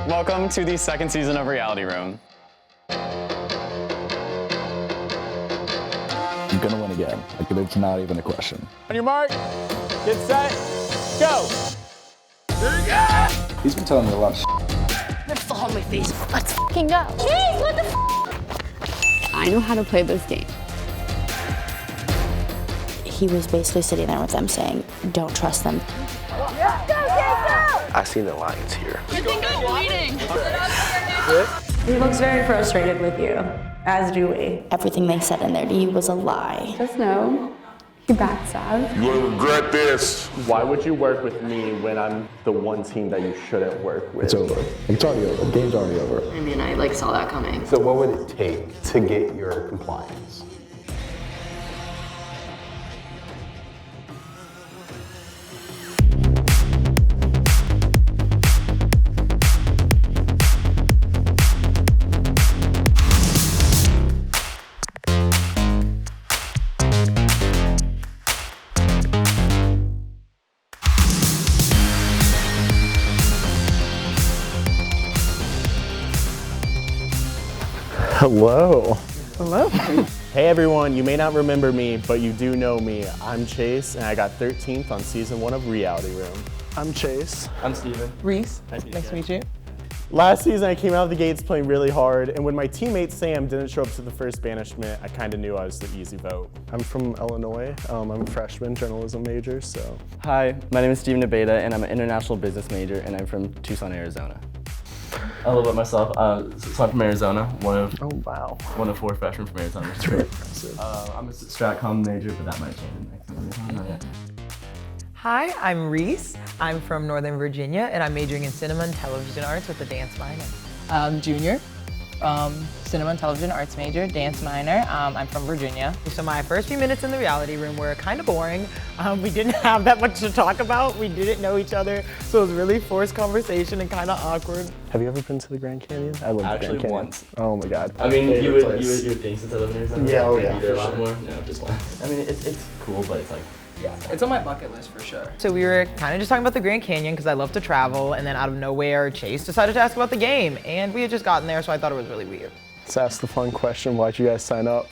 Welcome to the second season of Reality Room. I'm gonna win again. Like, it's not even a question. On your mark, get set, go! He's been telling me a lot of shit. Let's fall on my face. Let's fucking go. Jeez, what the f? I know how to play this game. He was basically sitting there with them saying, don't trust them. I see the lions here. I think I'm waiting. He looks very frustrated with you, as do we. Everything they said in there to you was a lie. Just know, you backstab. You're gonna regret this. Why would you work with me when I'm the one team that you shouldn't work with? It's over. It's already over. The game's already over. I mean, I saw that coming. So what would it take to get your compliance? Hello. Hello. Hey everyone, you may not remember me, but you do know me. I'm Chase, and I got 13th on season 1 of Reality Room. I'm Chase. I'm Steven. Reese, nice to meet you. Last season, I came out of the gates playing really hard, and when my teammate Sam didn't show up to the first banishment, I kind of knew I was the easy vote. I'm from Illinois. I'm a freshman journalism major, so. Hi, my name is Steven Abeda, and I'm an international business major, and I'm from Tucson, Arizona. A little bit myself. So I'm from Arizona, one of 4 freshmen from Arizona. That's really impressive. I'm a Stratcom major, but that might change next time. Not yet. Hi, I'm Reese. I'm from Northern Virginia, and I'm majoring in cinema and television arts with a dance minor. I'm Junior, cinema and television arts major, dance minor. I'm from Virginia. So my first few minutes in the reality room were kind of boring. We didn't have that much to talk about. We didn't know each other, so it was really forced conversation and kind of awkward. Have you ever been to the Grand Canyon? I love the Grand Canyon. Once. Oh my God. I mean, you would think since I live in Arizona. Yeah, oh yeah. You did a lot more. No, just once. I mean, it's cool, but it's like. Yeah, it's on my bucket list for sure. So we were kind of just talking about the Grand Canyon because I love to travel, and then out of nowhere, Chase decided to ask about the game, and we had just gotten there, so I thought it was really weird. Let's ask the fun question, why'd you guys sign up?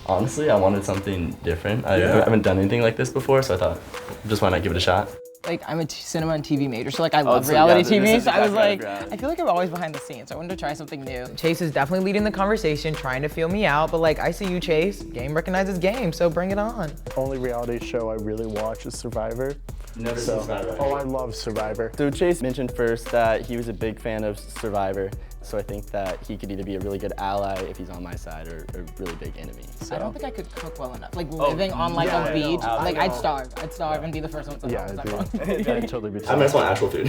Honestly, I wanted something different. I haven't done anything like this before, so I thought, just why not give it a shot? Like, I'm a cinema and TV major, so like I love reality TV, so I was like, I feel like I'm always behind the scenes, so I wanted to try something new. Chase is definitely leading the conversation, trying to feel me out, but like, I see you, Chase. Game recognizes game, so bring it on. Only reality show I really watch is Survivor. Never seen Survivor. Oh, I love Survivor. So Chase mentioned first that he was a big fan of Survivor, so I think that he could either be a really good ally if he's on my side or a really big enemy. So. I don't think I could cook well enough. Like living on like a beach, like I'd starve. I'd starve and be the first one to I'd totally be. I just want actual food.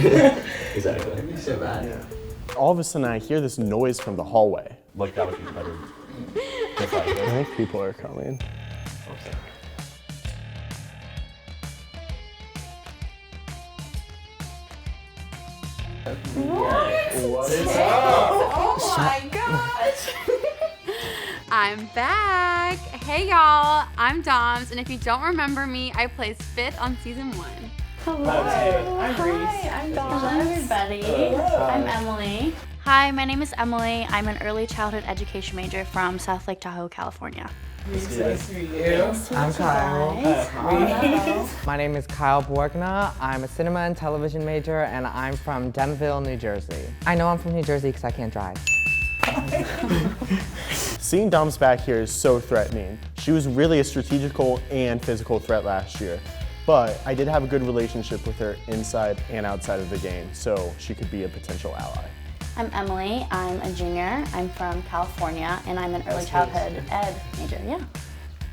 Exactly. It'd be so bad. Yeah. All of a sudden, I hear this noise from the hallway. Like that would be better. I think people are coming. Okay. What is up? Oh my gosh. I'm back. Hey y'all, I'm Doms, and if you don't remember me, I placed 5th on season 1. Hello. I'm Reese. Hi, I'm Dawn. Hello everybody. I'm Emily. Hi, my name is Emily. I'm an early childhood education major from South Lake Tahoe, California. Nice to meet you. I'm Kyle. My name is Kyle Borgna. I'm a cinema and television major, and I'm from Denville, New Jersey. I know I'm from New Jersey because I can't drive. Seeing Dom's back here is so threatening. She was really a strategical and physical threat last year, but I did have a good relationship with her inside and outside of the game, so she could be a potential ally. I'm Emily. I'm a junior. I'm from California, and I'm an early childhood ed major. Yeah.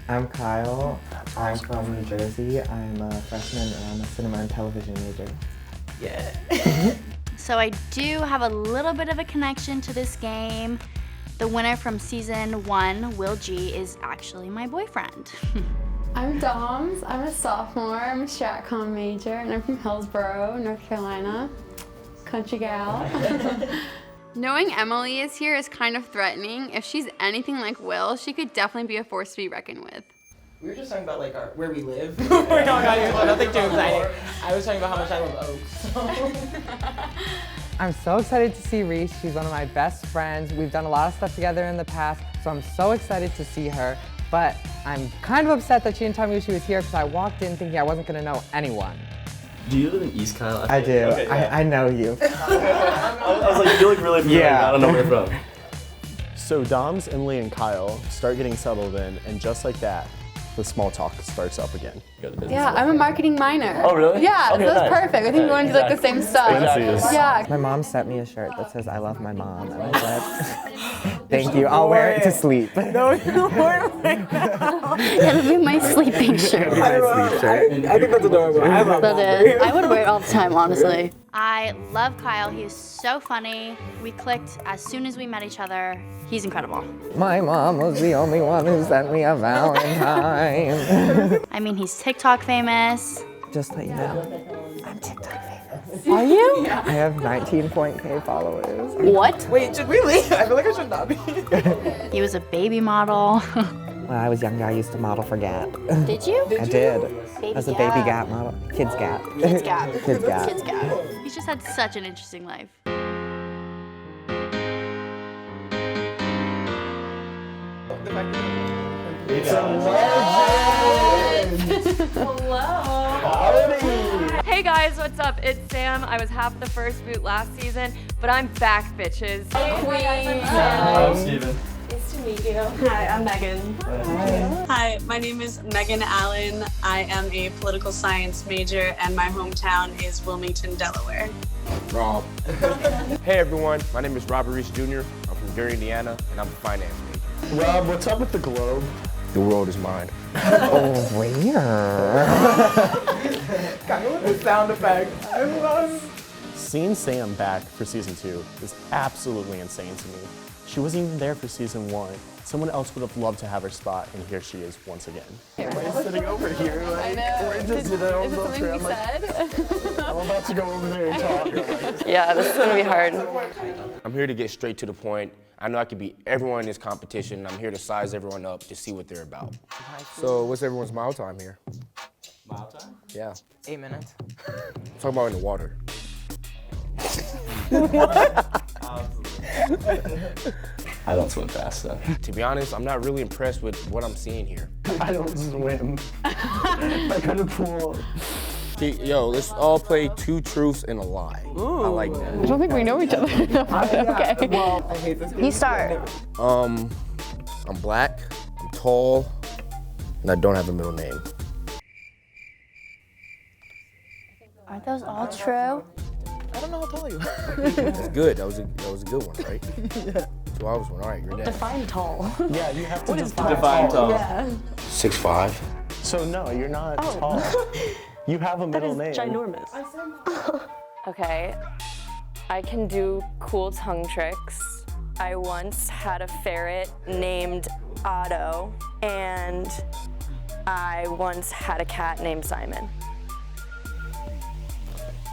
I'm Kyle. I'm from New Jersey. I'm a freshman, and I'm a cinema and television major. Yeah. So I do have a little bit of a connection to this game. The winner from season 1, Will G, is actually my boyfriend. I'm Doms. I'm a sophomore. I'm a Stratcom major, and I'm from Hillsborough, North Carolina. Country gal. Knowing Emily is here is kind of threatening. If she's anything like Will, she could definitely be a force to be reckoned with. We were just talking about like where we live. We're talking about nothing too exciting. I was talking about how much I love Oaks. I'm so excited to see Reese. She's one of my best friends. We've done a lot of stuff together in the past, so I'm so excited to see her. But I'm kind of upset that she didn't tell me she was here because I walked in thinking I wasn't gonna know anyone. Do you live in East Kyle? I do. Okay, yeah. I know you. I was like, you look really familiar. Yeah. I don't know where you're from. So Doms, Emily, and Kyle start getting settled in, and just like that, the small talk starts up again. Yeah, I'm a marketing minor. Oh, really? Yeah, Okay, so that's nice. perfect. I think we want to do like the same stuff. Fancies. Yeah. My mom sent me a shirt that says I love my mom. And I said, thank you. I'll wear it to sleep. No, you weren't like that. It'll be my sleeping shirt. My sleep shirt. I think that's adorable. I love That is. I would wear it all the time, honestly. I love Kyle. He is so funny. We clicked as soon as we met each other. He's incredible. My mom was the only one who sent me a Valentine. I mean, he's TikTok famous. Just let you know, I'm TikTok famous. Are you? I have 19.k followers. What? Wait, should we leave? I feel like I should not be. He was a baby model. When I was younger, I used to model for Gap. Did you? I did. Baby As a Gap. baby Gap model. Kids Gap. Kids Gap. Kids Gap. Kids Gap. He's just had such an interesting life. Hey guys, what's up? It's Sam. I was half the first boot last season, but I'm back, bitches. I'm Steven. Nice to meet you. Hi, I'm Megan. Hi, my name is Megan Allen. I am a political science major and my hometown is Wilmington, Delaware. Rob. Hey everyone, my name is Robert Reese Jr. I'm from Gary, Indiana, and I'm a finance major. Rob, what's up with the globe? The world is mine. Over here. Kind of with the sound effect. I love. Seeing Sam back for season 2 is absolutely insane to me. She wasn't even there for season 1. Someone else would have loved to have her spot, and here she is once again. Everybody's sitting over here. Like, I know. We're just, Is it something we said? I'm about to go over there and talk. Yeah, this is gonna be hard. I'm here to get straight to the point. I know I could beat everyone in this competition. I'm here to size everyone up to see what they're about. So what's everyone's mile time here? Mile time? Yeah. 8 minutes. Talk about in the water. I don't swim fast, so. To be honest, I'm not really impressed with what I'm seeing here. I don't swim. I couldn't pool. Yo, let's all play 2 truths and a lie. I like that. I don't think we know each other. Okay. Well, I hate this game. You start. I'm black, I'm tall, and I don't have a middle name. Aren't those all true? I don't know how tall you are. That's good. That was a good one, right? Yeah. 2 hours one. All right, you're dead. Define tall. Yeah, you have to define tall. Yeah. 6'5". So no, you're not tall. You have a middle name. Ginormous. Okay, I can do cool tongue tricks. I once had a ferret named Otto, and I once had a cat named Simon.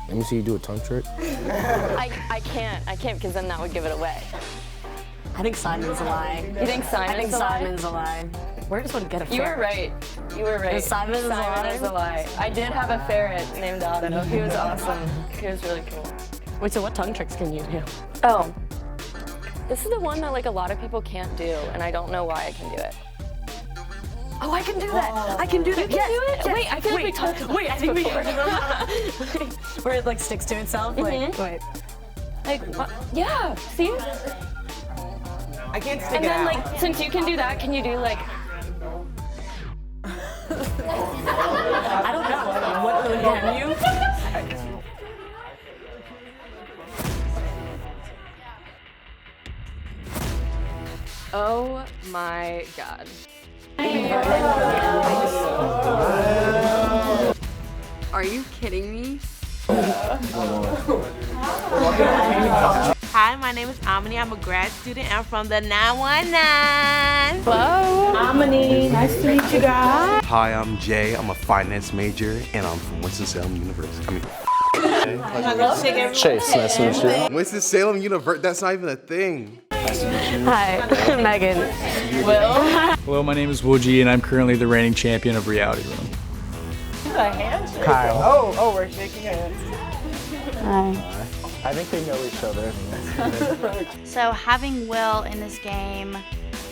Let me see you do a tongue trick. I can't because then that would give it away. I think Simon's a lie. You think Simon's a lie? Simon's a lie. Where does one get a ferret? You were right. You were right. Simon is a lie? is a lie. I did have a ferret named Otto. He was awesome. He was really cool. Wait, so what tongue tricks can you do? Oh, this is the one that like a lot of people can't do, and I don't know why I can do it. Oh, I can do that. I can do that. You can do it? Yes. Wait, I feel like we talked about Wait, I think before. we where it like sticks to itself. Like, wait. Like, what? Yeah. See? I can't stick And it then out. like, since you can do that, can you do like? I don't know. What can you? Oh my God. Are you kidding me? Hi, my name is Amani. I'm a grad student. I'm from the 919. Hello. Amani, nice to meet you guys. Hi, I'm Jay. I'm a finance major, and I'm from Winston-Salem University. Chase, nice to meet you. Winston-Salem University, that's not even a thing. Hi, Megan. Will. Hello, my name is Wooji, and I'm currently the reigning champion of Reality Room. A handshake. Kyle. Oh, we're shaking hands. Hi. I think they know each other. So having Will in this game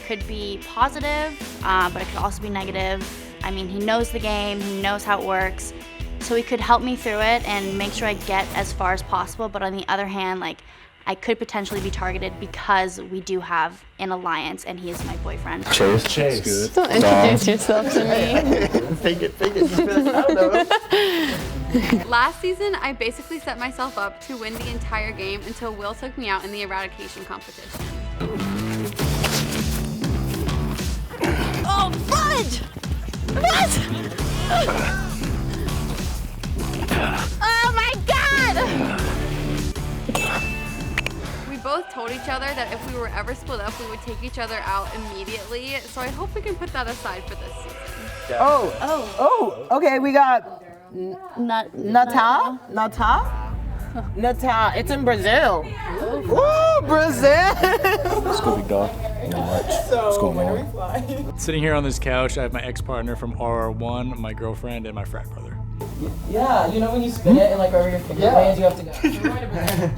could be positive, but it could also be negative. I mean, he knows the game, he knows how it works, so he could help me through it and make sure I get as far as possible. But on the other hand, like, I could potentially be targeted because we do have an alliance and he is my boyfriend. Chase. Good. Don't introduce yourself to me. Fake it. I don't know. Last season, I basically set myself up to win the entire game until Will took me out in the eradication competition. Oh, fudge! What? Oh my God! We both told each other that if we were ever split up, we would take each other out immediately. So I hope we can put that aside for this season. Oh, okay, we got Natal. It's in Brazil. Ooh, Brazil! It's gonna be dark. Not much. What's going on? Sitting here on this couch, I have my ex-partner from RR1, my girlfriend, and my frat brother. Yeah, you know when you spin it and like wherever your finger lands, you have to go.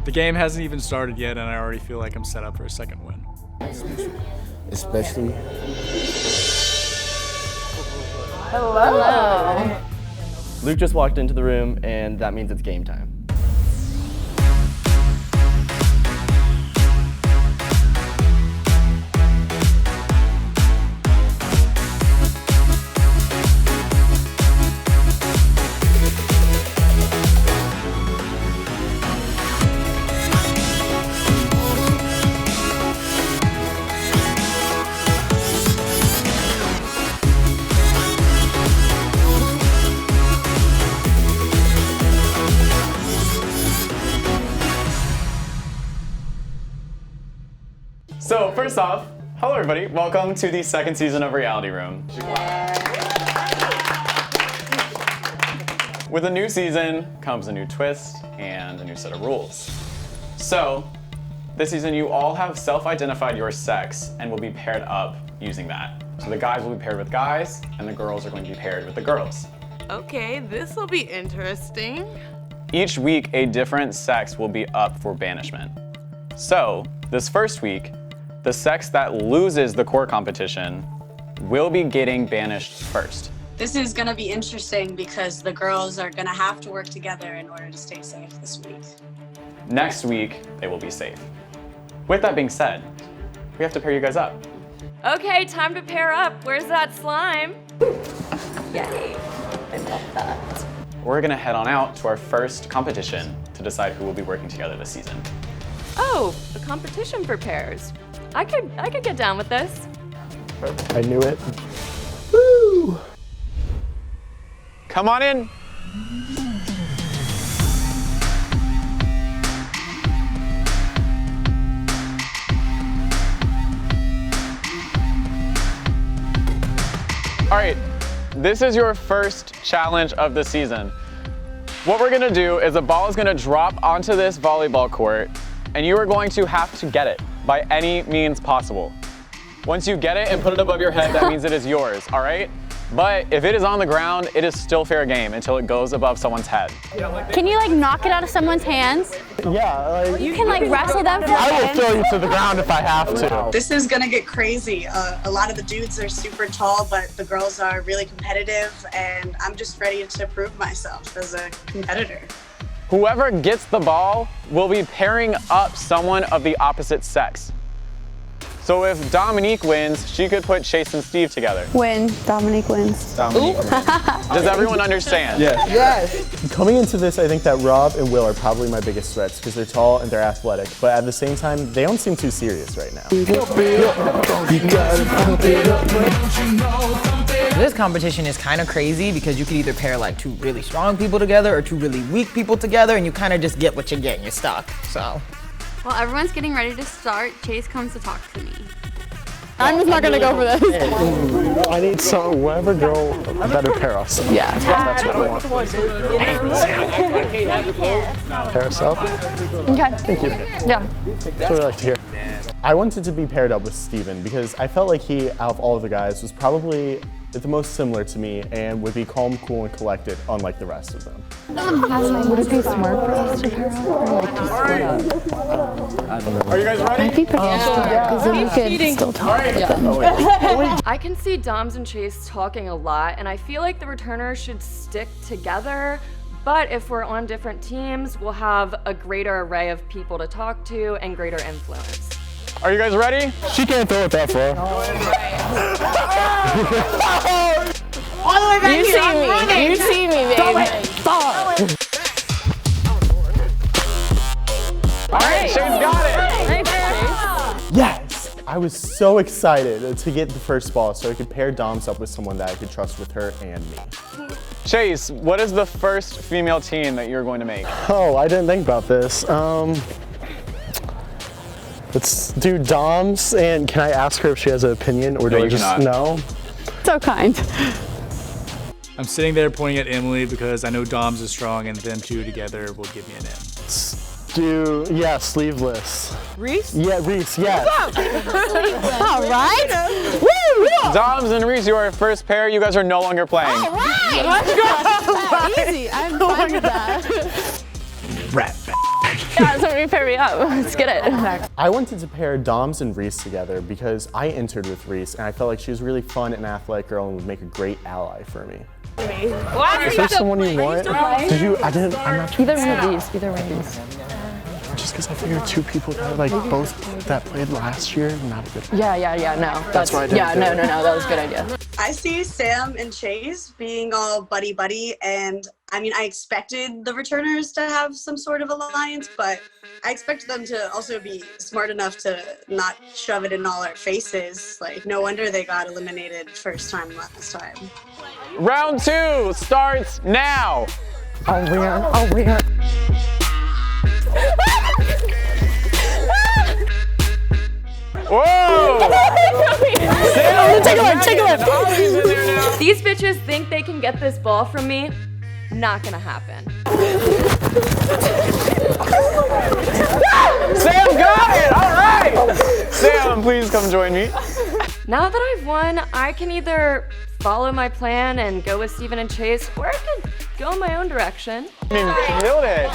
The game hasn't even started yet, and I already feel like I'm set up for a second win. Especially. Hello. Luke just walked into the room, and that means it's game time. So first off, hello everybody. Welcome to the second season of Reality Room. With a new season comes a new twist and a new set of rules. So this season you all have self-identified your sex and will be paired up using that. So the guys will be paired with guys and the girls are going to be paired with the girls. Okay, this will be interesting. Each week a different sex will be up for banishment. So this first week, the sex that loses the core competition will be getting banished first. This is gonna be interesting because the girls are gonna have to work together in order to stay safe this week. Next week, they will be safe. With that being said, we have to pair you guys up. Okay, time to pair up. Where's that slime? Yay, I love that. We're gonna head on out to our first competition to decide who will be working together this season. Oh, a competition for pairs. I could get down with this. I knew it. Woo! Come on in. All right, this is your first challenge of the season. What we're gonna do is a ball is gonna drop onto this volleyball court and you are going to have to get it by any means possible. Once you get it and put it above your head, that means it is yours, all right? But if it is on the ground, it is still fair game until it goes above someone's head. Can you like knock it out of someone's hands? Yeah, like You can like wrestle them for I will hands. throw you to the ground if I have to. This is gonna get crazy. A lot of the dudes are super tall, but the girls are really competitive, and I'm just ready to prove myself as a competitor. Whoever gets the ball will be pairing up someone of the opposite sex. So if Dominique wins, she could put Chase and Steve together. Win. Dominique wins. Does everyone understand? Yes. Coming into this, I think that Rob and Will are probably my biggest threats because they're tall and they're athletic, but at the same time, they don't seem too serious right now. This competition is kind of crazy because you could either pair like two really strong people together or two really weak people together, and you kind of just get what you get and you're stuck, so. While everyone's getting ready to start, Chase comes to talk to me. I'm just not gonna go for this. I need some, whatever girl better pair us. Yeah. That's what I want. Pair us up? Okay. Thank you. Yeah. That's what I like to hear. I wanted to be paired up with Steven because I felt like he, out of all of the guys, was probably the most similar to me and would be calm, cool, and collected, unlike the rest of them. Would it be smart for us to pair up or like to split up? I don't know. Are you guys ready? I'd be pretty sure, because then we could still talk. I can see Doms and Chase talking a lot, and I feel like the returners should stick together. But if we're on different teams, we'll have a greater array of people to talk to and greater influence. Are you guys ready? She can't throw it that far. You see me, baby. All right, Shane's got it. Yes! I was so excited to get the first ball so I could pair Doms up with someone that I could trust with her and me. Chase, what is the first female team that you're going to make? Oh, I didn't think about this. Let's do Doms, and can I ask her if she has an opinion, or do I just know? So kind. I'm sitting there pointing at Emily because I know Dom's is strong and them two together will give me an in. Yeah, sleeveless. Reese? Yeah, Reese, yeah. All right. Woo! Doms and Reese, you are first pair. You guys are no longer playing. All right. Easy. I'm fine with that. Yeah, somebody pair me up. Let's get it. I wanted to pair Doms and Reese together because I entered with Reese, and I felt like she was a really fun and athletic girl and would make a great ally for me. Is there someone you want? Did you? I'm not. Either one of these. Either one of these. Just because I figured two people that are like both that played last year, not a good. Yeah. No. That's why I didn't do it. No. That was a good idea. I see Sam and Chase being all buddy-buddy, and I mean, I expected the returners to have some sort of alliance, but I expected them to also be smart enough to not shove it in all our faces. Like, no wonder they got eliminated first time last time. Round 2 starts now. Oh, weird. Whoa! Take a look. These bitches think they can get this ball from me. Not gonna happen. Sam got it! All right! Sam, please come join me. Now that I've won, I can either follow my plan and go with Steven and Chase, or I could go in my own direction. I mean, killed it.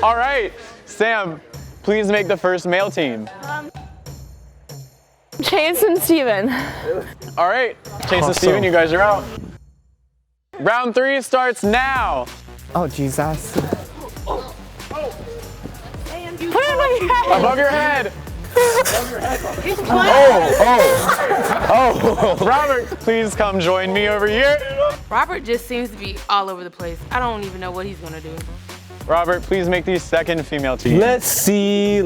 All right, Sam, please make the first male team. Chase and Steven. All right, Chase and Steven, you guys are out. Round 3 starts now. Oh, Jesus. Put it on my head. Above your head. Oh. Robert, please come join me over here. Robert just seems to be all over the place. I don't even know what he's gonna do. Robert, please make the second female team. Let's see.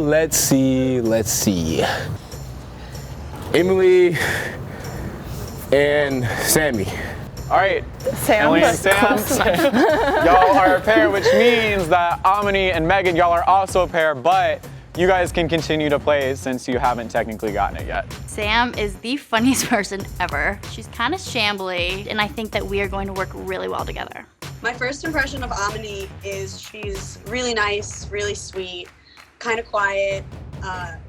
Emily and Sammy. All right, Sam, Emily and Sam, y'all are a pair, which means that Amini and Megan, y'all are also a pair, but you guys can continue to play since you haven't technically gotten it yet. Sam is the funniest person ever. She's kind of shambly, and I think that we are going to work really well together. My first impression of Amini is she's really nice, really sweet, kind of quiet,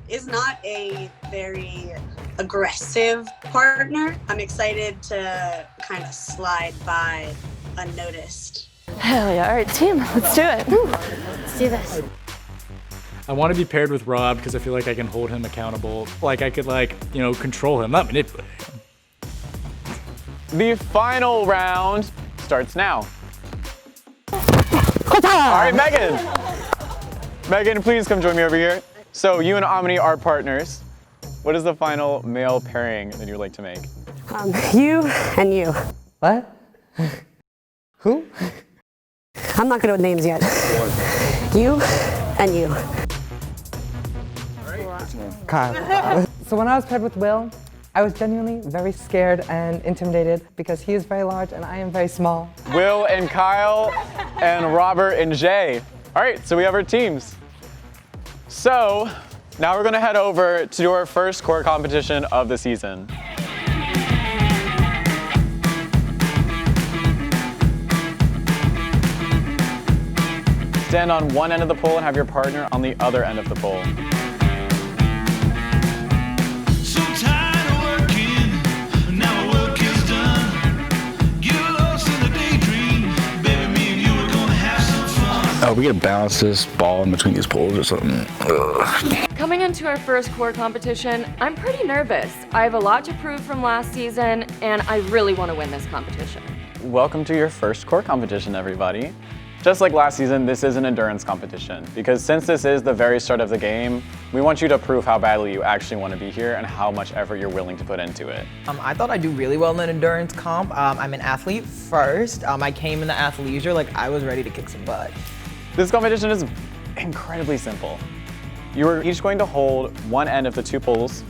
is not a very aggressive partner. I'm excited to kind of slide by unnoticed. Hell yeah, all right, team, let's do it. Let's do this. I want to be paired with Rob because I feel like I can hold him accountable. Like I could control him, not manipulate him. The final round starts now. All right, Megan. Megan, please come join me over here. So you and Amini are partners. What is the final male pairing that you'd like to make? You and you. What? Who? I'm not good with names yet. You and you. Kyle. So when I was paired with Will, I was genuinely very scared and intimidated because he is very large and I am very small. Will and Kyle and Robert and Jay. All right, so we have our teams. So now we're gonna head over to do our first core competition of the season. Stand on one end of the pole and have your partner on the other end of the pole. Oh, we gotta balance this ball in between these poles or something. Ugh. Coming into our first core competition, I'm pretty nervous. I have a lot to prove from last season, and I really want to win this competition. Welcome to your first core competition, everybody. Just like last season, this is an endurance competition because since this is the very start of the game, we want you to prove how badly you actually want to be here and how much effort you're willing to put into it. I thought I'd do really well in an endurance comp. I'm an athlete first. I came in the athleisure like I was ready to kick some butt. This competition is incredibly simple. You are each going to hold one end of the two poles,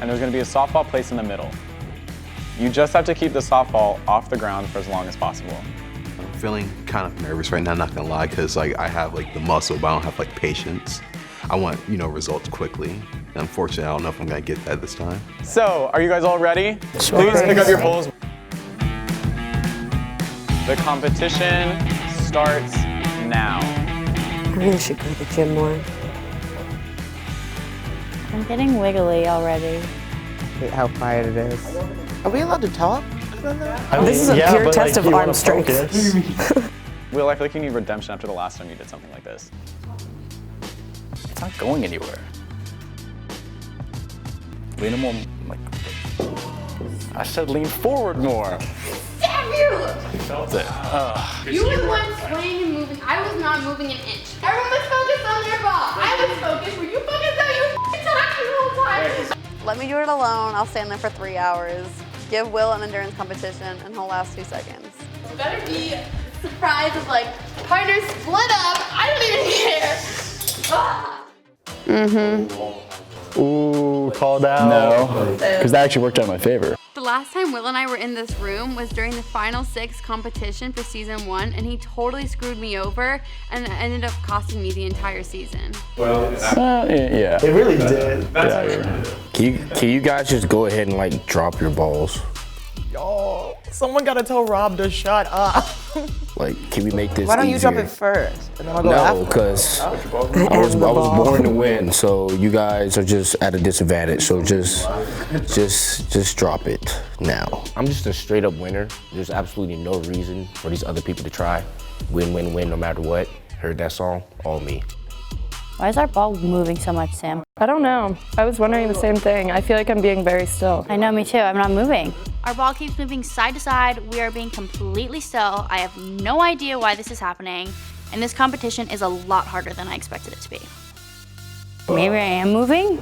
and there's going to be a softball placed in the middle. You just have to keep the softball off the ground for as long as possible. I'm feeling kind of nervous right now, not gonna lie, because like I have like the muscle, but I don't have like patience. I want, results quickly. And unfortunately, I don't know if I'm gonna get that this time. So, are you guys all ready? Sure. Please pick up your poles. The competition starts now. I really should go to the gym more. I'm getting wiggly already. Hate how quiet it is. Are we allowed to talk? This is a pure test of arm strength. Will, I feel like you need redemption after the last time you did something like this. It's not going anywhere. Lean more, like, I said lean forward more. Damn you! You felt it. You were the one swaying and moving. I was not moving an inch. Everyone was focused on their ball. I was focused. Were you focused on your talking the whole time? Let me do it alone. I'll stand there for 3 hours. Give Will an endurance competition, and he'll last 2 seconds. It's better be surprised of like partners split up. I don't even care. Ooh, called out. No, because that actually worked out in my favor. The last time Will and I were in this room was during the Final 6 competition for season 1, and he totally screwed me over and ended up costing me the entire season. Well, yeah. It really did. Can you guys just go ahead and like drop your balls? Yo, someone gotta tell Rob to shut up. Like, can we make this Why don't you easier? drop it first? And then I'll go No, after. because I was born to win, so you guys are just at a disadvantage. So just drop it now. I'm just a straight up winner. There's absolutely no reason for these other people to try. Win, win, win, no matter what. Heard that song? All me. Why is our ball moving so much, Sam? I don't know. I was wondering the same thing. I feel like I'm being very still. I know, me too. I'm not moving. Our ball keeps moving side to side. We are being completely still. I have no idea why this is happening. And this competition is a lot harder than I expected it to be. Maybe I am moving?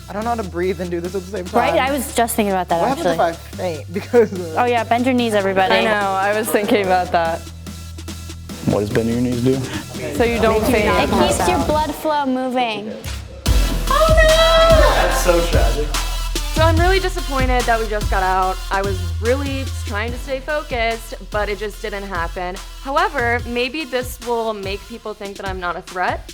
I don't know how to breathe and do this at the same time. Right? I was just thinking about that, What actually. happens if I faint? Because Oh yeah, bend your knees, everybody. I know. I was thinking about that. What does bending your knees do? So you don't faint. It keeps your blood flow moving. That's so tragic. So I'm really disappointed that we just got out. I was really trying to stay focused, but it just didn't happen. However, maybe this will make people think that I'm not a threat.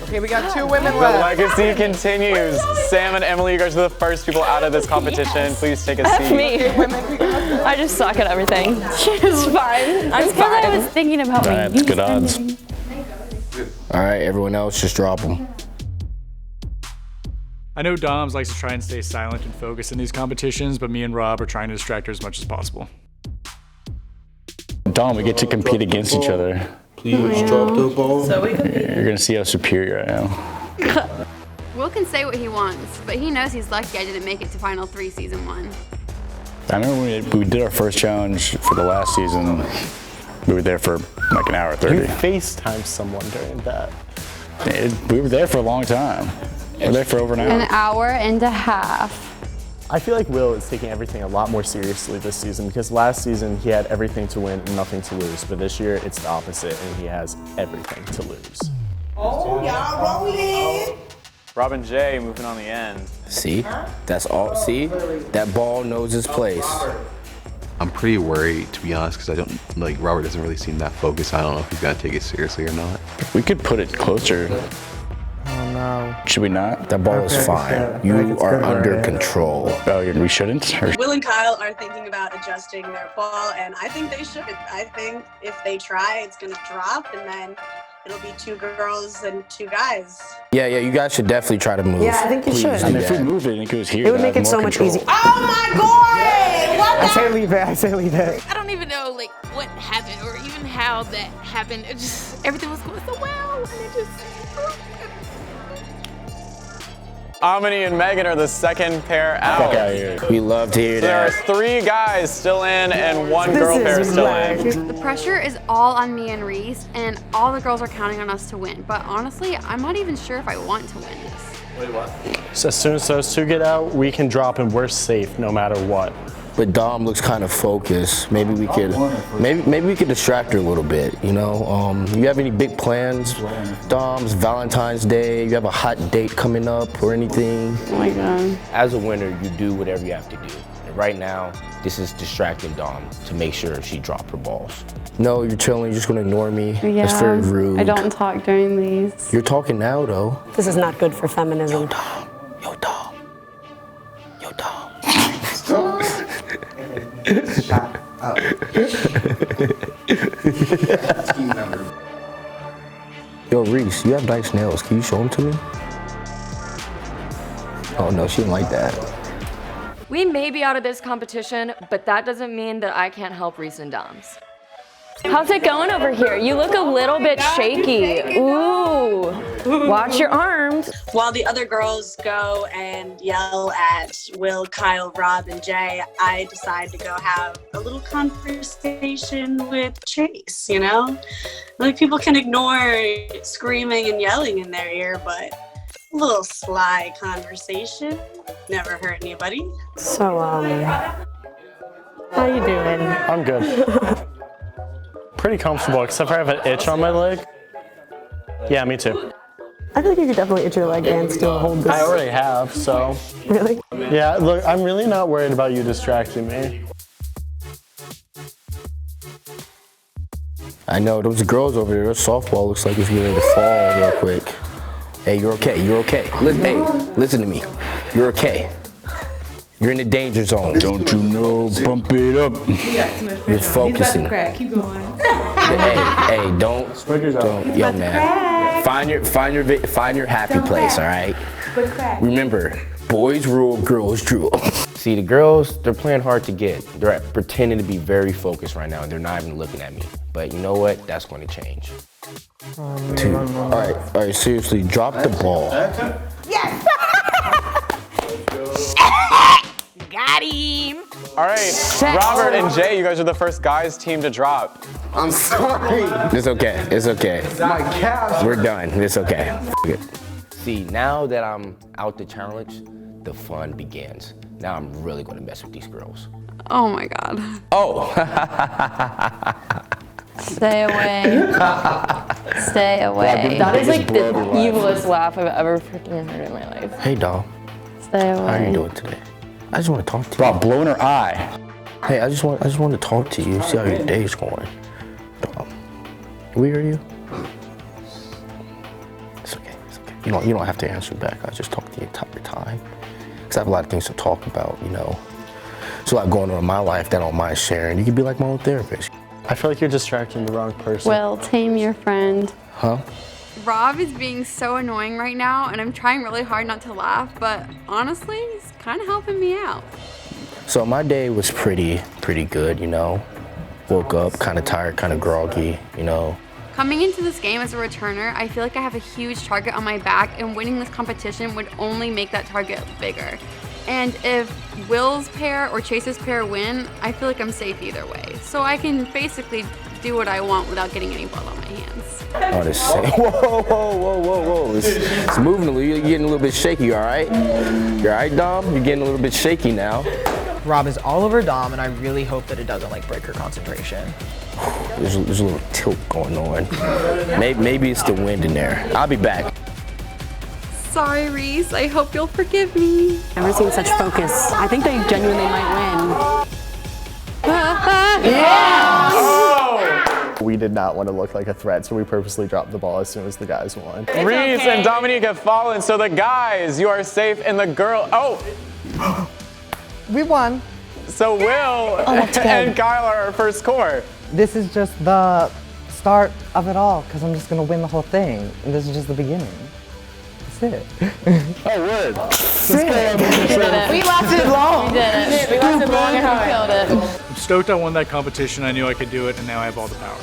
Okay, we got 2 women The left. legacy continues. Sam and Emily, you guys are the first people out of this competition. Please take a That's seat. me. I just suck at everything. It's fine. I'm It's because I fine. was thinking about my That's knees good odds. bending. All right, everyone else, just drop them. I know Doms likes to try and stay silent and focused in these competitions, but me and Rob are trying to distract her as much as possible. Dom, we get to compete against each other. Please drop the ball. So we could You're gonna see how superior I am. Will can say what he wants, but he knows he's lucky I didn't make it to Final 3 season 1. I remember when we did our first challenge for the last season. We were there for like an hour 30. You FaceTimed someone during that. We were there for a long time. We were there for over an An hour. hour and a half. I feel like Will is taking everything a lot more seriously this season because last season he had everything to win and nothing to lose, but this year it's the opposite and he has everything to lose. Oh, y'all rolling. Robin J moving on the end. See? That's all. See? That ball knows its place. I'm pretty worried, to be honest, because I don't, like, Robert doesn't really seem that focused. I don't know if he's gonna take it seriously or not. We could put it closer. Oh no. Should we not? That ball is fine. You are under control. Oh, we shouldn't? Or Will and Kyle are thinking about adjusting their ball, and I think they should. I think if they try, it's going to drop, and then it'll be 2 girls and 2 guys. Yeah, you guys should definitely try to move. Yeah, I think you should. And if we moved it and it goes here, It would make it so much easier. Oh my God! What I say leave it. I say leave it. I don't even know like what happened or even how that happened. It just everything was going so well, and it just. Amini and Megan are the second pair out. We love to hear There are that. 3 guys still in and 1 girl pair still in. The pressure is all on me and Reese, and all the girls are counting on us to win. But honestly, I'm not even sure if I want to win this. Wait, what? So as soon as those 2 get out, we can drop and we're safe no matter what. But Dom looks kind of focused. Maybe we could, maybe we could distract her a little bit. You know, you have any big plans? Dom's Valentine's Day. You have a hot date coming up or anything? Oh my God. As a winner, you do whatever you have to do. And right now, this is distracting Dom to make sure she dropped her balls. No, you're chilling. You're just gonna ignore me. Yeah, That's very rude. I don't talk during these. You're talking now, though. This is not good for feminism. Yo, Dom. Shut up. Yo, Reese, you have nice nails. Can you show them to me? Oh no, she didn't like that. We may be out of this competition, but that doesn't mean that I can't help Reese and Doms. How's it going over here? You look a little bit shaky. Ooh, watch your arms. While the other girls go and yell at Will, Kyle, Rob, and Jay, I decide to go have a little conversation with Chase, you know? Like, people can ignore screaming and yelling in their ear, but a little sly conversation never hurt anybody. So, how you doing? I'm good. Pretty comfortable, except for I have an itch on my leg. Yeah, me too. I feel like you could definitely itch your leg and still hold this. I already have, so. Really? Yeah, look, I'm really not worried about you distracting me. I know, those girls over there, their softball looks like it's ready to fall real quick. Hey, you're okay, you're okay. Listen to me. You're okay. You're in the danger zone. Don't you know, bump it up. You're focusing. Keep going. Hey, don't, yo man. Find your happy place, all right? Remember, boys rule, girls drool. See, the girls, they're playing hard to get. They're pretending to be very focused right now, and they're not even looking at me. But you know what? That's going to change. Two. All right, seriously, drop the ball. Yes! Got him! All right, Robert and Jay, you guys are the first guys team to drop. I'm sorry. It's okay, it's okay. My calves. We're done, it's okay. F it. See, now that I'm out the challenge, the fun begins. Now I'm really gonna mess with these girls. Oh my God. Oh! Stay away. Stay away. That is like the evilest laugh I've ever freaking heard in my life. Hey, Dom. Stay away. How are you doing today? I just want to talk to you. Bro, blowing her eye. Hey, I just want to talk to you, see how your day's going. We hear you? It's okay, it's okay. You don't have to answer back. I just talk the entire time. Because I have a lot of things to talk about, you know. There's a lot going on in my life that I don't mind sharing. You can be like my own therapist. I feel like you're distracting the wrong person. Will, tame your friend. Huh? Rob is being so annoying right now, and I'm trying really hard not to laugh, but honestly, he's kind of helping me out. So my day was pretty good, you know. Woke up kind of tired, kind of groggy, you know. Coming into this game as a returner, I feel like I have a huge target on my back, and winning this competition would only make that target bigger. And if Will's pair or Chase's pair win, I feel like I'm safe either way. So I can basically do what I want without getting any blood on my hands. Oh, this whoa. It's moving a little. You're getting a little bit shaky, all right? You all right, Dom? You're getting a little bit shaky now. Rob is all over Dom, and I really hope that it doesn't like break her concentration. There's a little tilt going on. Maybe it's the wind in there. I'll be back. Sorry, Reese. I hope you'll forgive me. Never seen such focus. I think they genuinely might win. We did not want to look like a threat, so we purposely dropped the ball as soon as the guys won. Reese and Dominique have fallen, so the guys, you are safe, and the girl, We won. So Will and Kyle are our first core. This is just the start of it all, because I'm just gonna win the whole thing, and this is just the beginning. That's it. Oh, word. We lasted long. We did it. We lasted long and we killed it. I'm stoked I won that competition. I knew I could do it, and now I have all the power.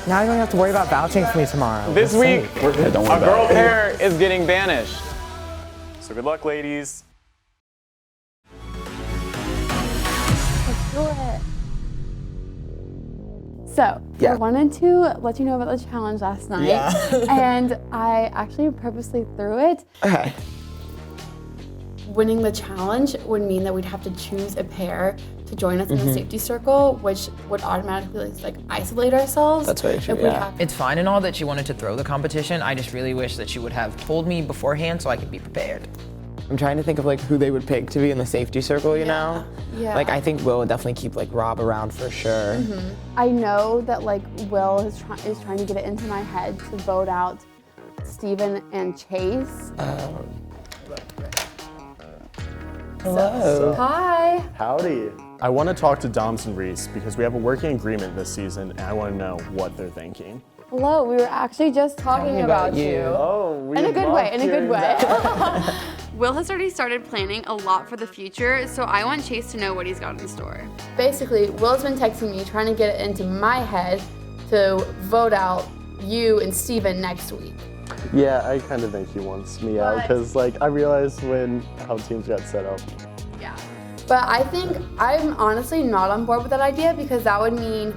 Now you don't have to worry about vouching for me tomorrow. This week, Yeah, don't worry a girl about it. pair is getting banished. So good luck, ladies. Let's do it. So, Yeah. I wanted to let you know about the challenge last night. Yeah. And I actually purposely threw it. Okay. Winning the challenge would mean that we'd have to choose a pair to join us in the safety circle, which would automatically like isolate ourselves. That's very true, if we yeah. have- It's fine and all that she wanted to throw the competition. I just really wish that she would have told me beforehand so I could be prepared. I'm trying to think of like who they would pick to be in the safety circle, you know? Yeah. Like I think Will would definitely keep like Rob around for sure. I know that like Will is trying to get it into my head to vote out Steven and Chase. Hello. Hi. Howdy. I want to talk to Doms and Reese because we have a working agreement this season and I want to know what they're thinking. Hello, we were actually just talking about you. Oh, In a good way, in a good way. Will has already started planning a lot for the future, so I want Chase to know what he's got in store. Basically, Will's been texting me trying to get it into my head to vote out you and Steven next week. Yeah, I kind of think he wants me out because like I realized how teams got set up. Yeah. But I think I'm honestly not on board with that idea because that would mean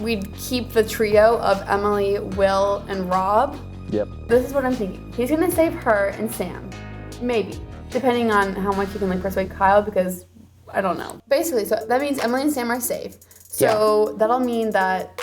we'd keep the trio of Emily, Will, and Rob. Yep. This is what I'm thinking. He's gonna save her and Sam. Maybe. Depending on how much you can like persuade Kyle because I don't know. Basically, so that means Emily and Sam are safe. So that'll mean that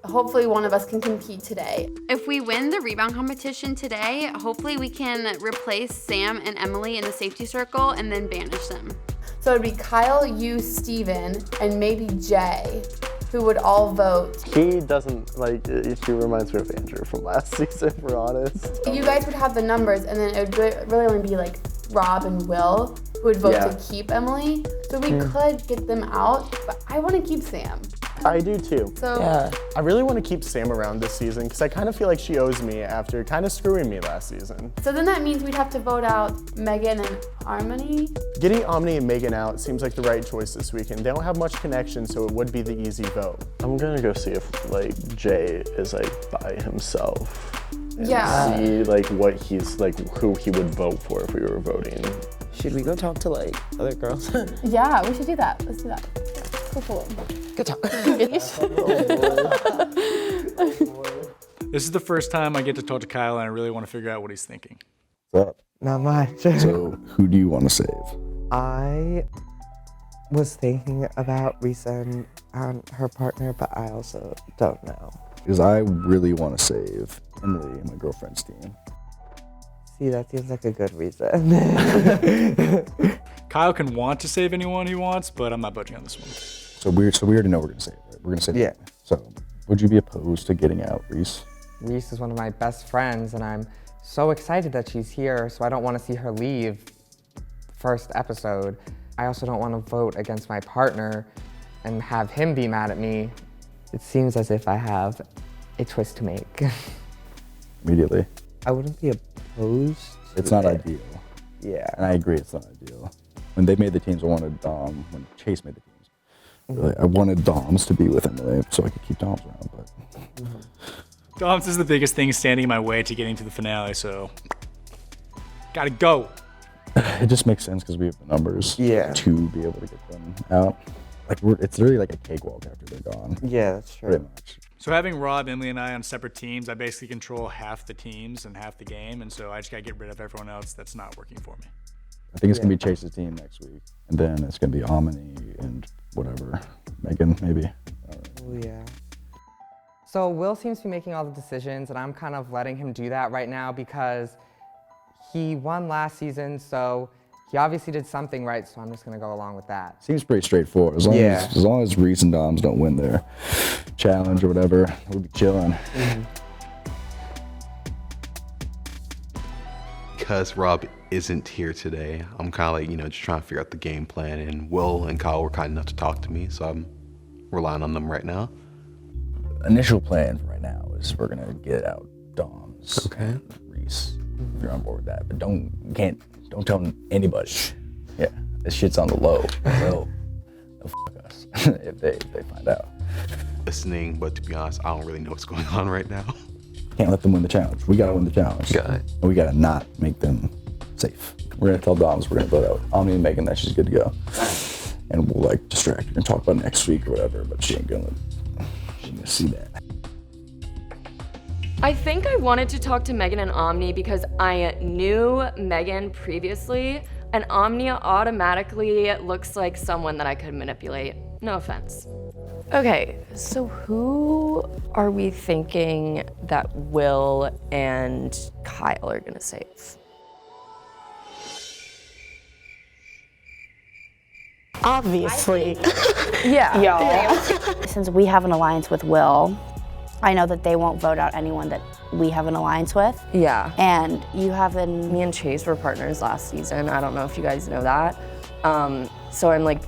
hopefully one of us can compete today. If we win the rebound competition today, hopefully we can replace Sam and Emily in the safety circle and then banish them. So it'd be Kyle, you, Steven, and maybe Jay, who would all vote. He doesn't like. She reminds me of Andrew from last season. If we're honest. You guys would have the numbers, and then it would really only be like Rob and Will who would vote to keep Emily. So we could get them out, but I want to keep Sam. I do too. So I really want to keep Sam around this season because I kind of feel like she owes me after kind of screwing me last season. So then that means we'd have to vote out Megan and Harmony. Getting Omni and Megan out seems like the right choice this weekend. They don't have much connection, so it would be the easy vote. I'm gonna go see if like Jay is like by himself. And see like what he's like, who he would vote for if we were voting. Should we go talk to like other girls? Yeah, we should do that. Let's do that. Cool. Good talk. This is the first time I get to talk to Kyle, and I really want to figure out what he's thinking. What's up? Not much. So, who do you want to save? I was thinking about Risa and her partner, but I also don't know. Because I really want to save Emily, my girlfriend's team. See, that seems like a good reason. Kyle can want to save anyone he wants, but I'm not budging on this one. So we already know we're gonna save, right? We're gonna save. Yeah. So, would you be opposed to getting out, Reese? Reese is one of my best friends, and I'm so excited that she's here, so I don't want to see her leave first episode. I also don't want to vote against my partner and have him be mad at me. It seems as if I have a twist to make. Immediately. I wouldn't be opposed. It's not ideal. Yeah. And I agree, it's not ideal. When they made the teams, I wanted when Chase made the teams, really, I wanted Doms to be with Emily so I could keep Doms around, but. Doms is the biggest thing standing in my way to getting to the finale, so gotta go. It just makes sense because we have the numbers to be able to get them out. Like it's really like a cakewalk after they're gone. Yeah, that's true. Pretty much. So having Rob, Emily, and I on separate teams, I basically control half the teams and half the game, and so I just gotta get rid of everyone else that's not working for me. I think it's gonna be Chase's team next week, and then it's gonna be Omni and whatever, Megan maybe. Oh yeah. So Will seems to be making all the decisions, and I'm kind of letting him do that right now because he won last season, so he obviously did something right, so I'm just gonna go along with that. Seems pretty straightforward. As long as Reese and Doms don't win their challenge or whatever, we'll be chilling. Because Rob isn't here today, I'm kind of like, just trying to figure out the game plan, and Will and Kyle were kind enough to talk to me, so I'm relying on them right now. Initial plan for right now is we're gonna get out Dom's. Okay. Reese, if you're on board with that, but don't tell anybody. Yeah, this shit's on the low. They'll fuck us if they find out. Listening, but to be honest, I don't really know what's going on right now. Can't let them win the challenge. We gotta win the challenge. Got it. And we gotta not make them safe. We're gonna tell Doms we're gonna vote out Omni and Megan that she's good to go. And we'll like distract her and talk about it next week or whatever, but she ain't gonna see that. I think I wanted to talk to Megan and Omni because I knew Megan previously, and Omni automatically looks like someone that I could manipulate. No offense. Okay, so who are we thinking that Will and Kyle are gonna save? Obviously. Yeah. Since we have an alliance with Will, I know that they won't vote out anyone that we have an alliance with. Yeah. And you have an... Me and Chase were partners last season. I don't know if you guys know that. So I'm like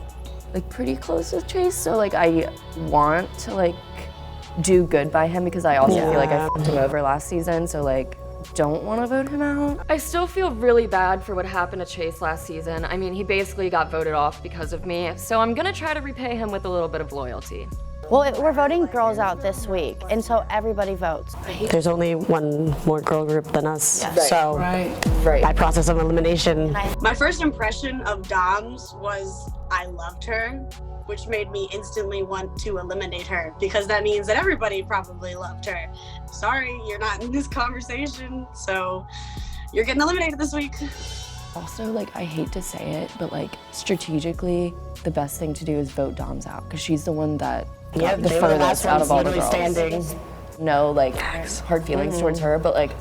pretty close with Chase. So like I want to like do good by him because I also feel like I fucked him over last season. So like don't want to vote him out. I still feel really bad for what happened to Chase last season. I mean, he basically got voted off because of me. So I'm gonna try to repay him with a little bit of loyalty. Well, we're voting girls out this week, and so everybody votes. There's only one more girl group than us, Yes. so by process of elimination. My first impression of Dom's was I loved her, which made me instantly want to eliminate her because that means that everybody probably loved her. Sorry, you're not in this conversation, so you're getting eliminated this week. Also, like, I hate to say it, but like, strategically, the best thing to do is vote Dom's out, because she's the one that got the furthest out of all the girls. Standing. No, like, hard feelings towards her, but like,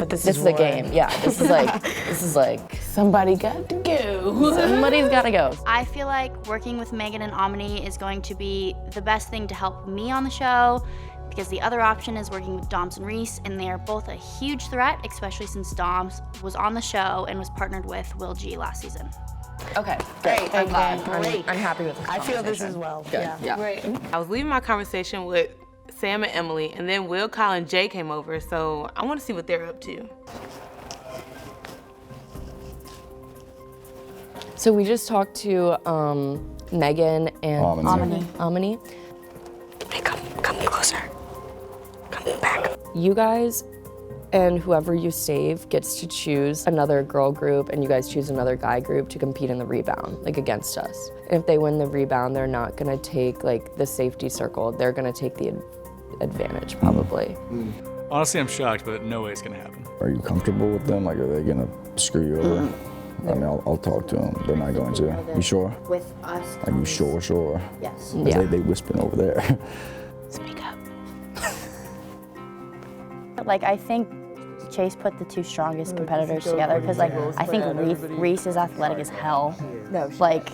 this is a game. Yeah, this is like, somebody got to go. Somebody's gotta go. I feel like working with Megan and Omni is going to be the best thing to help me on the show, because the other option is working with Doms and Reese, and they are both a huge threat, especially since Doms was on the show and was partnered with Will G last season. Okay, great. I'm glad. Great. I'm happy with this I feel this conversation. as well. Good. Yeah. Right. I was leaving my conversation with Sam and Emily, and then Will, Kyle, and Jay came over, so I want to see what they're up to. So we just talked to Megan and Omni. Hey, come closer. Come back. You guys and whoever you save gets to choose another girl group, and you guys choose another guy group to compete in the rebound, like against us. And if they win the rebound, they're not gonna take like the safety circle. They're gonna take the advantage probably. Honestly, I'm shocked, but no way it's gonna happen. Are you comfortable with them? Like, are they gonna screw you over? I mean, I'll talk to them. They're not going to. You sure? With us. Are you sure? Yes. Yeah. They whispering over there. Speak up. Like, I think Chase put the two strongest competitors together because, like, I think Reese is athletic as hell. Like,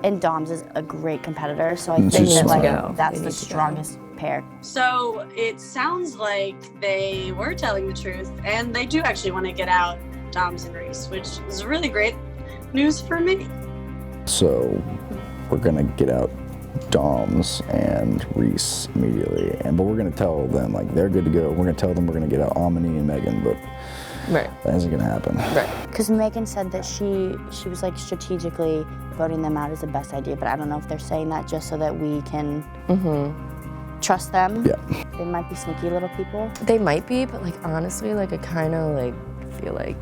and Dom's is a great competitor, so I think that, like, that's the strongest pair. So it sounds like they were telling the truth, and they do actually want to get out Doms and Reese, which is really great news for me. So we're gonna get out Doms and Reese immediately, but we're gonna tell them like they're good to go. We're gonna tell them we're gonna get out Omni and Megan, but that isn't gonna happen. Right. Because Megan said that she was like strategically voting them out is the best idea, but I don't know if they're saying that just so that we can trust them. Yeah. They might be sneaky little people. They might be, but like honestly, like I kind of like feel like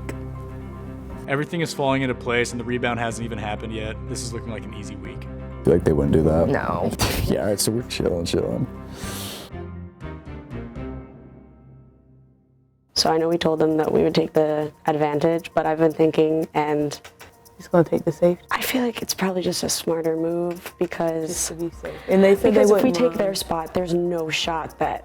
Everything is falling into place, and the rebound hasn't even happened yet. This is looking like an easy week. Feel like they wouldn't do that? No. Yeah, all right, so we're chilling. So I know we told them that we would take the advantage, but I've been thinking, and He's gonna take the safe. I feel like it's probably just a smarter move because To be safe. And they said because they if we wouldn't take their spot, there's no shot that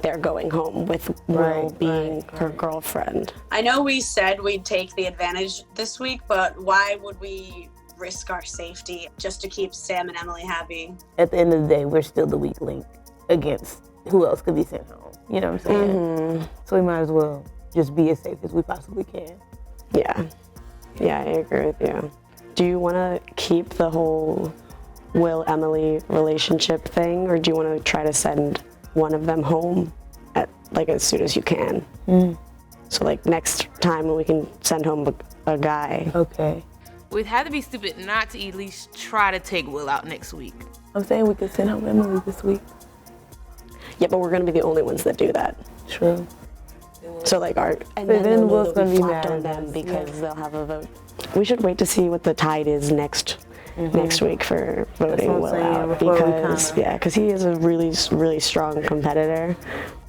they're going home with Will being her girlfriend. I know we said we'd take the advantage this week, but why would we risk our safety just to keep Sam and Emily happy? At the end of the day, we're still the weak link against who else could be sent home. You know what I'm saying? So we might as well just be as safe as we possibly can. Yeah, I agree with you. Do you want to keep the whole Will-Emily relationship thing, or do you want to try to send one of them home at like as soon as you can. So like next time when we can send home a guy. Okay. We'd have to be stupid not to at least try to take Will out next week. I'm saying we could send home Emily this week. Yeah, but we're gonna be the only ones that do that. True. So like and then Will's gonna be mad on at them us, because they'll have a vote. We should wait to see what the tide is next week for voting Will out because he is a really strong competitor.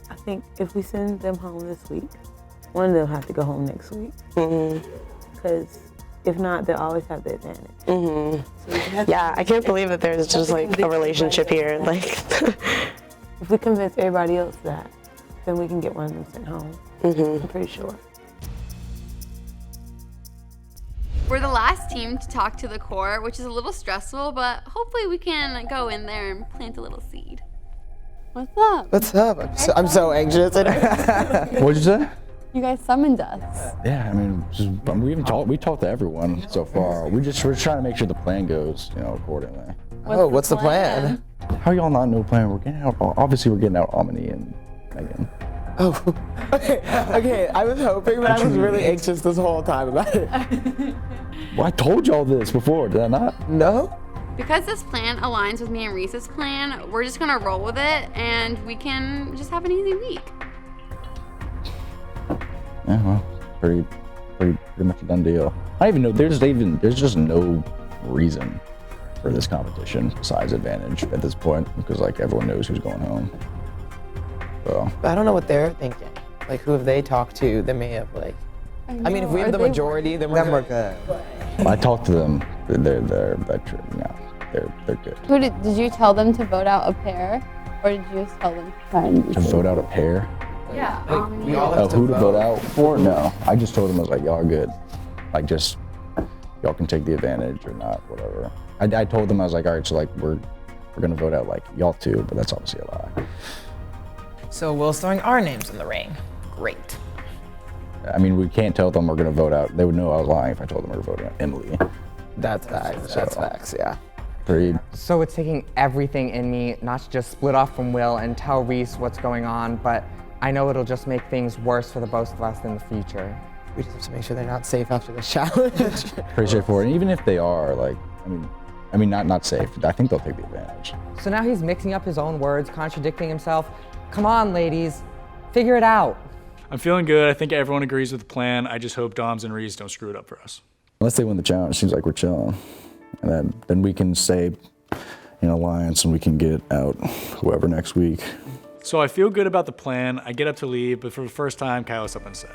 I think if we send them home this week, one of them have to go home next week. Because if not, they'll always have the advantage. So yeah, I can't believe that there's just like a relationship here. Like, if we convince everybody else that, then we can get one of them sent home. I'm pretty sure. We're the last team to talk to the core, which is a little stressful, but hopefully we can go in there and plant a little seed. What's up? What's up? I'm so anxious. What'd you say? You guys summoned us. Yeah, I mean, we talked to everyone so far. We're trying to make sure the plan goes, accordingly. What's the plan? How y'all not know plan? We're getting out. Obviously, we're getting out Omni and Megan. Oh, okay. I was hoping, but I was really anxious this whole time about it. Well, I told y'all this before, did I not? No. Because this plan aligns with me and Reese's plan, we're just gonna roll with it, and we can just have an easy week. Yeah, well, pretty much a done deal. I don't even know. There's just no reason for this competition besides advantage at this point because like everyone knows who's going home. So I don't know what they're thinking. Like, who have they talked to? They may have like. I mean, if we have the majority, then we're good. Well, I talked to them. They're good. Did you tell them to vote out a pair, or did you just tell them To vote out a pair? Yeah. Who to vote out for? No, I just told them I was like, y'all are good. Like, just y'all can take the advantage or not, whatever. I told them I was like, all right, so like we're gonna vote out like y'all too, but that's obviously a lie. So Will's throwing our names in the ring. Great. I mean, we can't tell them we're gonna vote out. They would know I was lying if I told them we were voting out Emily. That's facts. That's facts. Yeah. So it's taking everything in me not to just split off from Will and tell Reese what's going on, but I know it'll just make things worse for the both of us in the future. We just have to make sure they're not safe after the challenge. Pretty straightforward. And even if they are, like, I mean, not safe. I think they'll take the advantage. So now he's mixing up his own words, contradicting himself. Come on, ladies, figure it out. I'm feeling good. I think everyone agrees with the plan. I just hope Doms and Reese don't screw it up for us. Unless they win the challenge, seems like we're chilling. And then we can stay in alliance and we can get out whoever next week. So I feel good about the plan. I get up to leave, but for the first time, Kyle's up and set.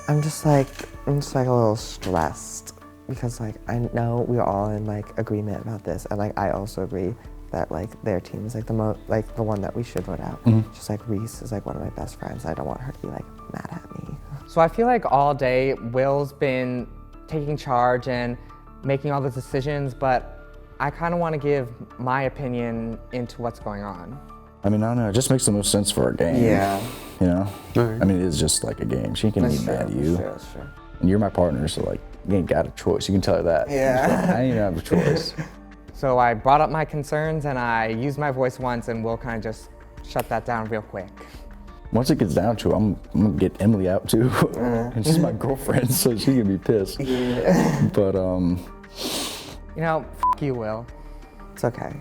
I'm just like a little stressed because like I know we're all in like agreement about this, and like I also agree that like their team is like the one that we should vote out. Just like Reese is like one of my best friends. I don't want her to be like mad at me. So I feel like all day Will's been taking charge and making all the decisions, but I kind of want to give my opinion into what's going on. I mean, I don't know, it just makes the most sense for a game. Yeah. You know? Right. I mean, it is just like a game. She can be mad at you. That's true. And you're my partner, so like, you ain't got a choice. You can tell her that. Yeah. I ain't even have a choice. So I brought up my concerns and I used my voice once, and Will kind of just shut that down real quick. Once it gets down to it, I'm gonna get Emily out too. And she's my girlfriend, so she can be pissed. Yeah. But you know, you, Will. It's okay.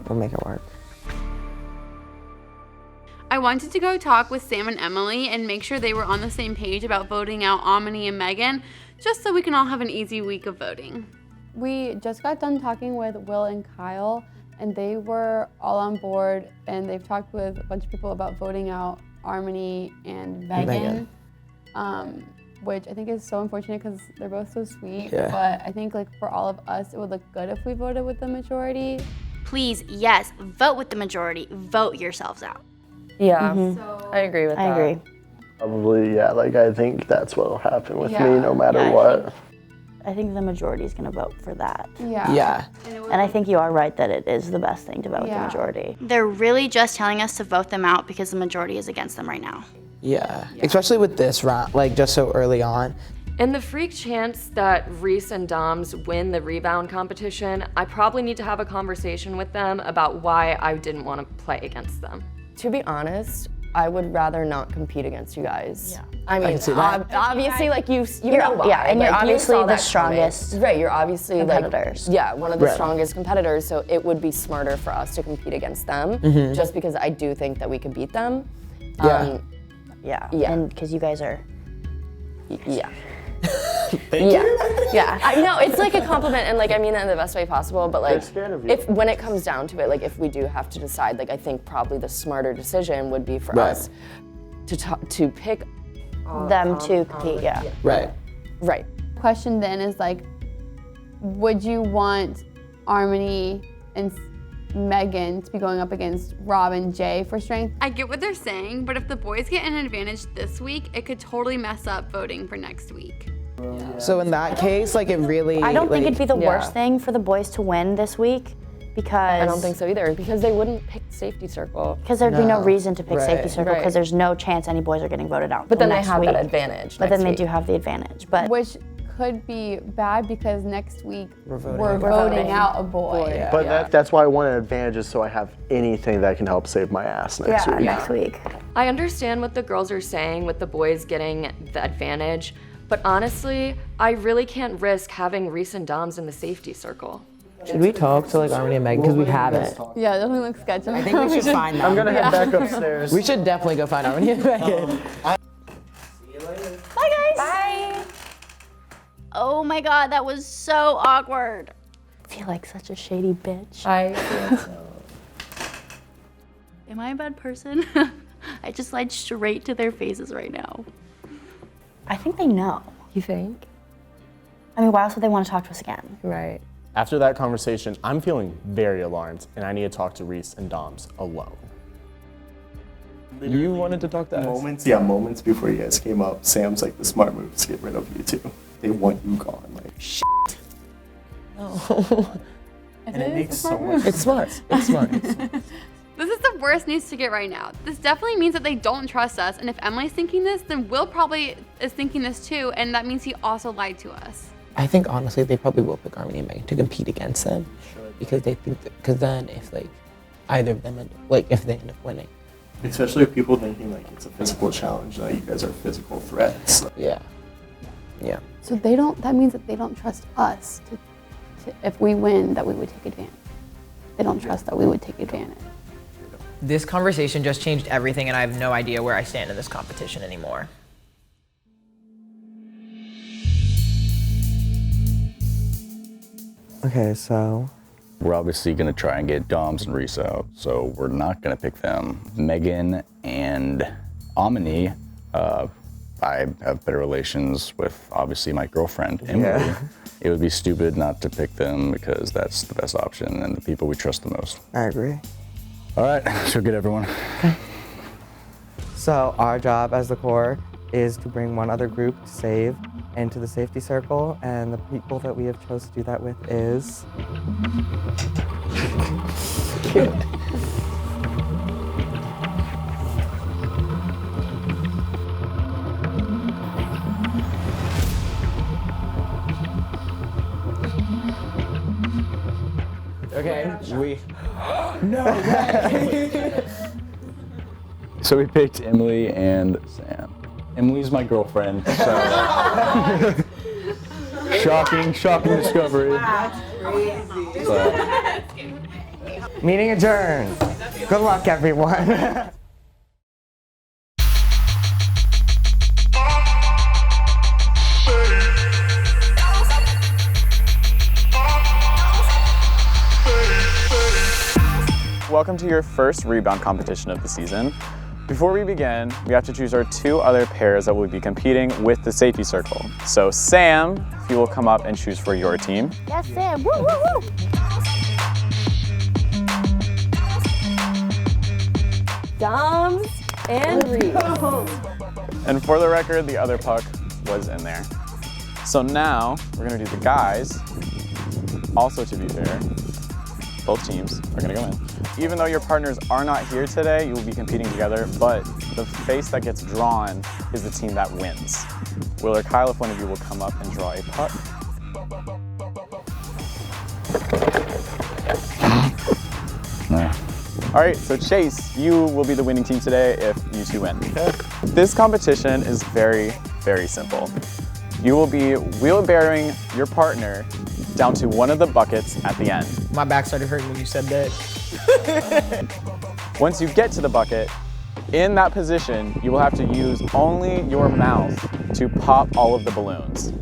We'll make it work. I wanted to go talk with Sam and Emily and make sure they were on the same page about voting out Omni and Megan, just so we can all have an easy week of voting. We just got done talking with Will and Kyle, and they were all on board, and they've talked with a bunch of people about voting out Harmony and Megan. Which I think is so unfortunate because they're both so sweet. Yeah. But I think like for all of us, it would look good if we voted with the majority. Please, yes, vote with the majority. Vote yourselves out. Yeah, I agree with that. I agree. Probably, yeah, like I think that's what'll happen with me no matter Yeah, what. I think the majority is going to vote for that. Yeah. Yeah. And I think you are right that it is the best thing to vote with the majority. They're really just telling us to vote them out because the majority is against them right now. Yeah, especially with this round, like just so early on. In the freak chance that Reese and Doms win the Rebound competition, I probably need to have a conversation with them about why I didn't want to play against them. To be honest, I would rather not compete against you guys. Yeah. I mean, can see that. obviously, like you know why. Yeah, and like, you're you obviously saw the that strongest coming. Right, you're obviously competitors. Like, one of the Right. strongest competitors, so it would be smarter for us to compete against them, just because I do think that we could beat them. Yeah. Yeah. And because you guys are. Yeah. Yeah. I know it's like a compliment, and like I mean that in the best way possible. But like, They're scared of you. if when it comes down to it, like if we do have to decide, like I think probably the smarter decision would be for Right. us to pick Them to compete, yeah. Right. Right. Question then is like, would you want Harmony and Megan to be going up against Rob and Jay for strength? I get what they're saying, but if the boys get an advantage this week, it could totally mess up voting for next week. So in that case, like it really. I don't think like, it'd be the worst thing for the boys to win this week because I don't think so either, because they wouldn't pick safety circle. Because there'd be no reason to pick Right. safety circle because Right. there's no chance any boys are getting voted out. But then till they next have week. that advantage. But next then they week. do have the advantage. But Which could be bad because next week we're voting. voting out a boy. But that's why I want an advantage is so I have anything that can help save my ass next week. next week. I understand what the girls are saying with the boys getting the advantage, but honestly, I really can't risk having Reese and Doms in the safety circle. Should we talk to like Harmony and Megan because we haven't? Yeah, it definitely looks sketchy. I think we should find them. I'm gonna head back upstairs. We should definitely go find Harmony and Megan. Bye, guys. Bye. Oh my God, that was so awkward. I feel like such a shady bitch. I feel so. Am I a bad person? I just lied straight to their faces right now. I think they know. You think? I mean, why else would they want to talk to us again? Right. After that conversation, I'm feeling very alarmed, and I need to talk to Reese and Doms alone. You wanted to talk to us? Moments before you guys came up, Sam's like, the smart move is to get rid of you two. They want you gone. Like, shit. No. And it makes so much It's smart. It's smart. This is the worst news to get right now. This definitely means that they don't trust us, and if Emily's thinking this, then Will probably is thinking this too, and that means he also lied to us. I think honestly they probably will pick Harmony and Megan to compete against them because they think because then if like either of them if they end up winning. Especially if people thinking like it's a physical challenge, now you guys are physical threats. Yeah. So that means that they don't trust us to if we win, that we would take advantage. They don't trust that we would take advantage. This conversation just changed everything, and I have no idea where I stand in this competition anymore. Okay, so We're obviously going to try and get Doms and Reese out, so we're not going to pick them. Megan and Amini, I have better relations with, obviously, my girlfriend, Emily. Yeah. It would be stupid not to pick them because that's the best option and the people we trust the most. I agree. All right, so get everyone. So our job as the core is to bring one other group to save into the safety circle, and the people that we have chosen to do that with is... Okay, No way! So we picked Emily and Sam. Emily's my girlfriend, so... shocking discovery. So. Meeting adjourned. Good luck, everyone. Welcome to your first rebound competition of the season. Before we begin, we have to choose our two other pairs that will be competing with the safety circle. So Sam, if you will come up and choose for your team. Yes, Sam. Woo, woo, woo. Doms and Reese. And for the record, the other puck was in there. So now we're gonna do the guys. Also, to be fair, both teams are gonna go in. Even though your partners are not here today, you will be competing together, but the face that gets drawn is the team that wins. Will or Kyle, if one of you will come up and draw a puck. No. All right, so Chase, you will be the winning team today if you two win. This competition is very, very simple. You will be wheelbarrowing your partner down to one of the buckets at the end. My back started hurting when you said that. Once you get to the bucket, in that position, you will have to use only your mouth to pop all of the balloons.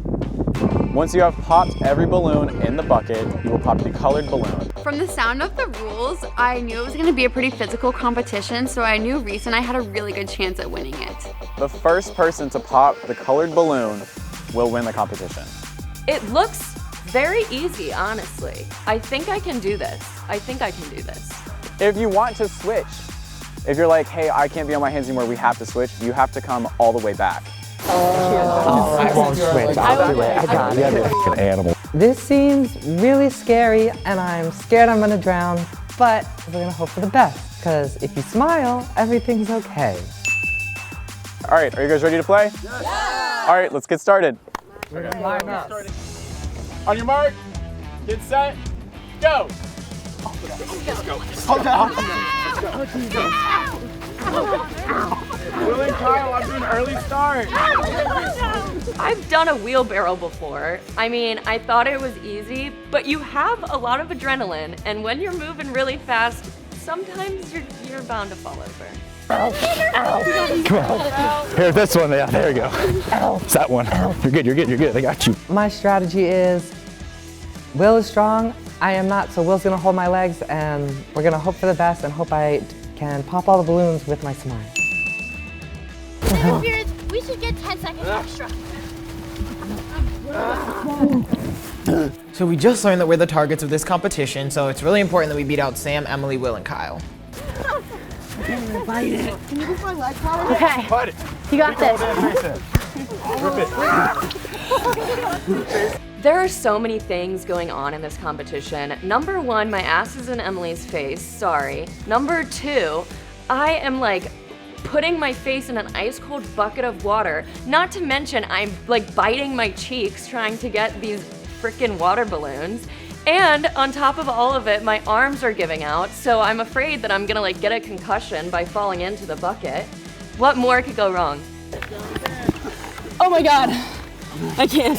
Once you have popped every balloon in the bucket, you will pop the colored balloon. From the sound of the rules, I knew it was going to be a pretty physical competition, so I knew Reese and I had a really good chance at winning it. The first person to pop the colored balloon will win the competition. It looks very easy, honestly. I think I can do this. If you want to switch, if you're like, hey, I can't be on my hands anymore, we have to switch, you have to come all the way back. I won't switch. I'll do it. I got it. An animal. This seems really scary, and I'm scared I'm gonna drown, but we're gonna hope for the best, because if you smile, everything's okay. All right, are you guys ready to play? Yeah! All right, let's get started. Line up. On your mark, get set, go! Let's go. Hold on. Let's go. Will and Kyle, I'm doing an early start. I've done a wheelbarrow before. I mean, I thought it was easy, but you have a lot of adrenaline, and when you're moving really fast, sometimes you're bound to fall over. Ow. Ow. Come on. Here, this one. Yeah, there you go. Ow. It's that one. You're good, you're good, you're good. I got you. My strategy is, Will is strong, I am not, so Will's gonna hold my legs, and we're gonna hope for the best and hope I can pop all the balloons with my smile. We should get 10 seconds extra. So we just learned that we're the targets of this competition, so it's really important that we beat out Sam, Emily, Will, and Kyle. Can you move my leg, Kyle? Okay. You got this. There are so many things going on in this competition. Number one, my ass is in Emily's face, sorry. Number two, I am like putting my face in an ice cold bucket of water. Not to mention I'm like biting my cheeks trying to get these freaking water balloons. And on top of all of it, my arms are giving out, so I'm afraid that I'm gonna like get a concussion by falling into the bucket. What more could go wrong? Oh my God, I can't.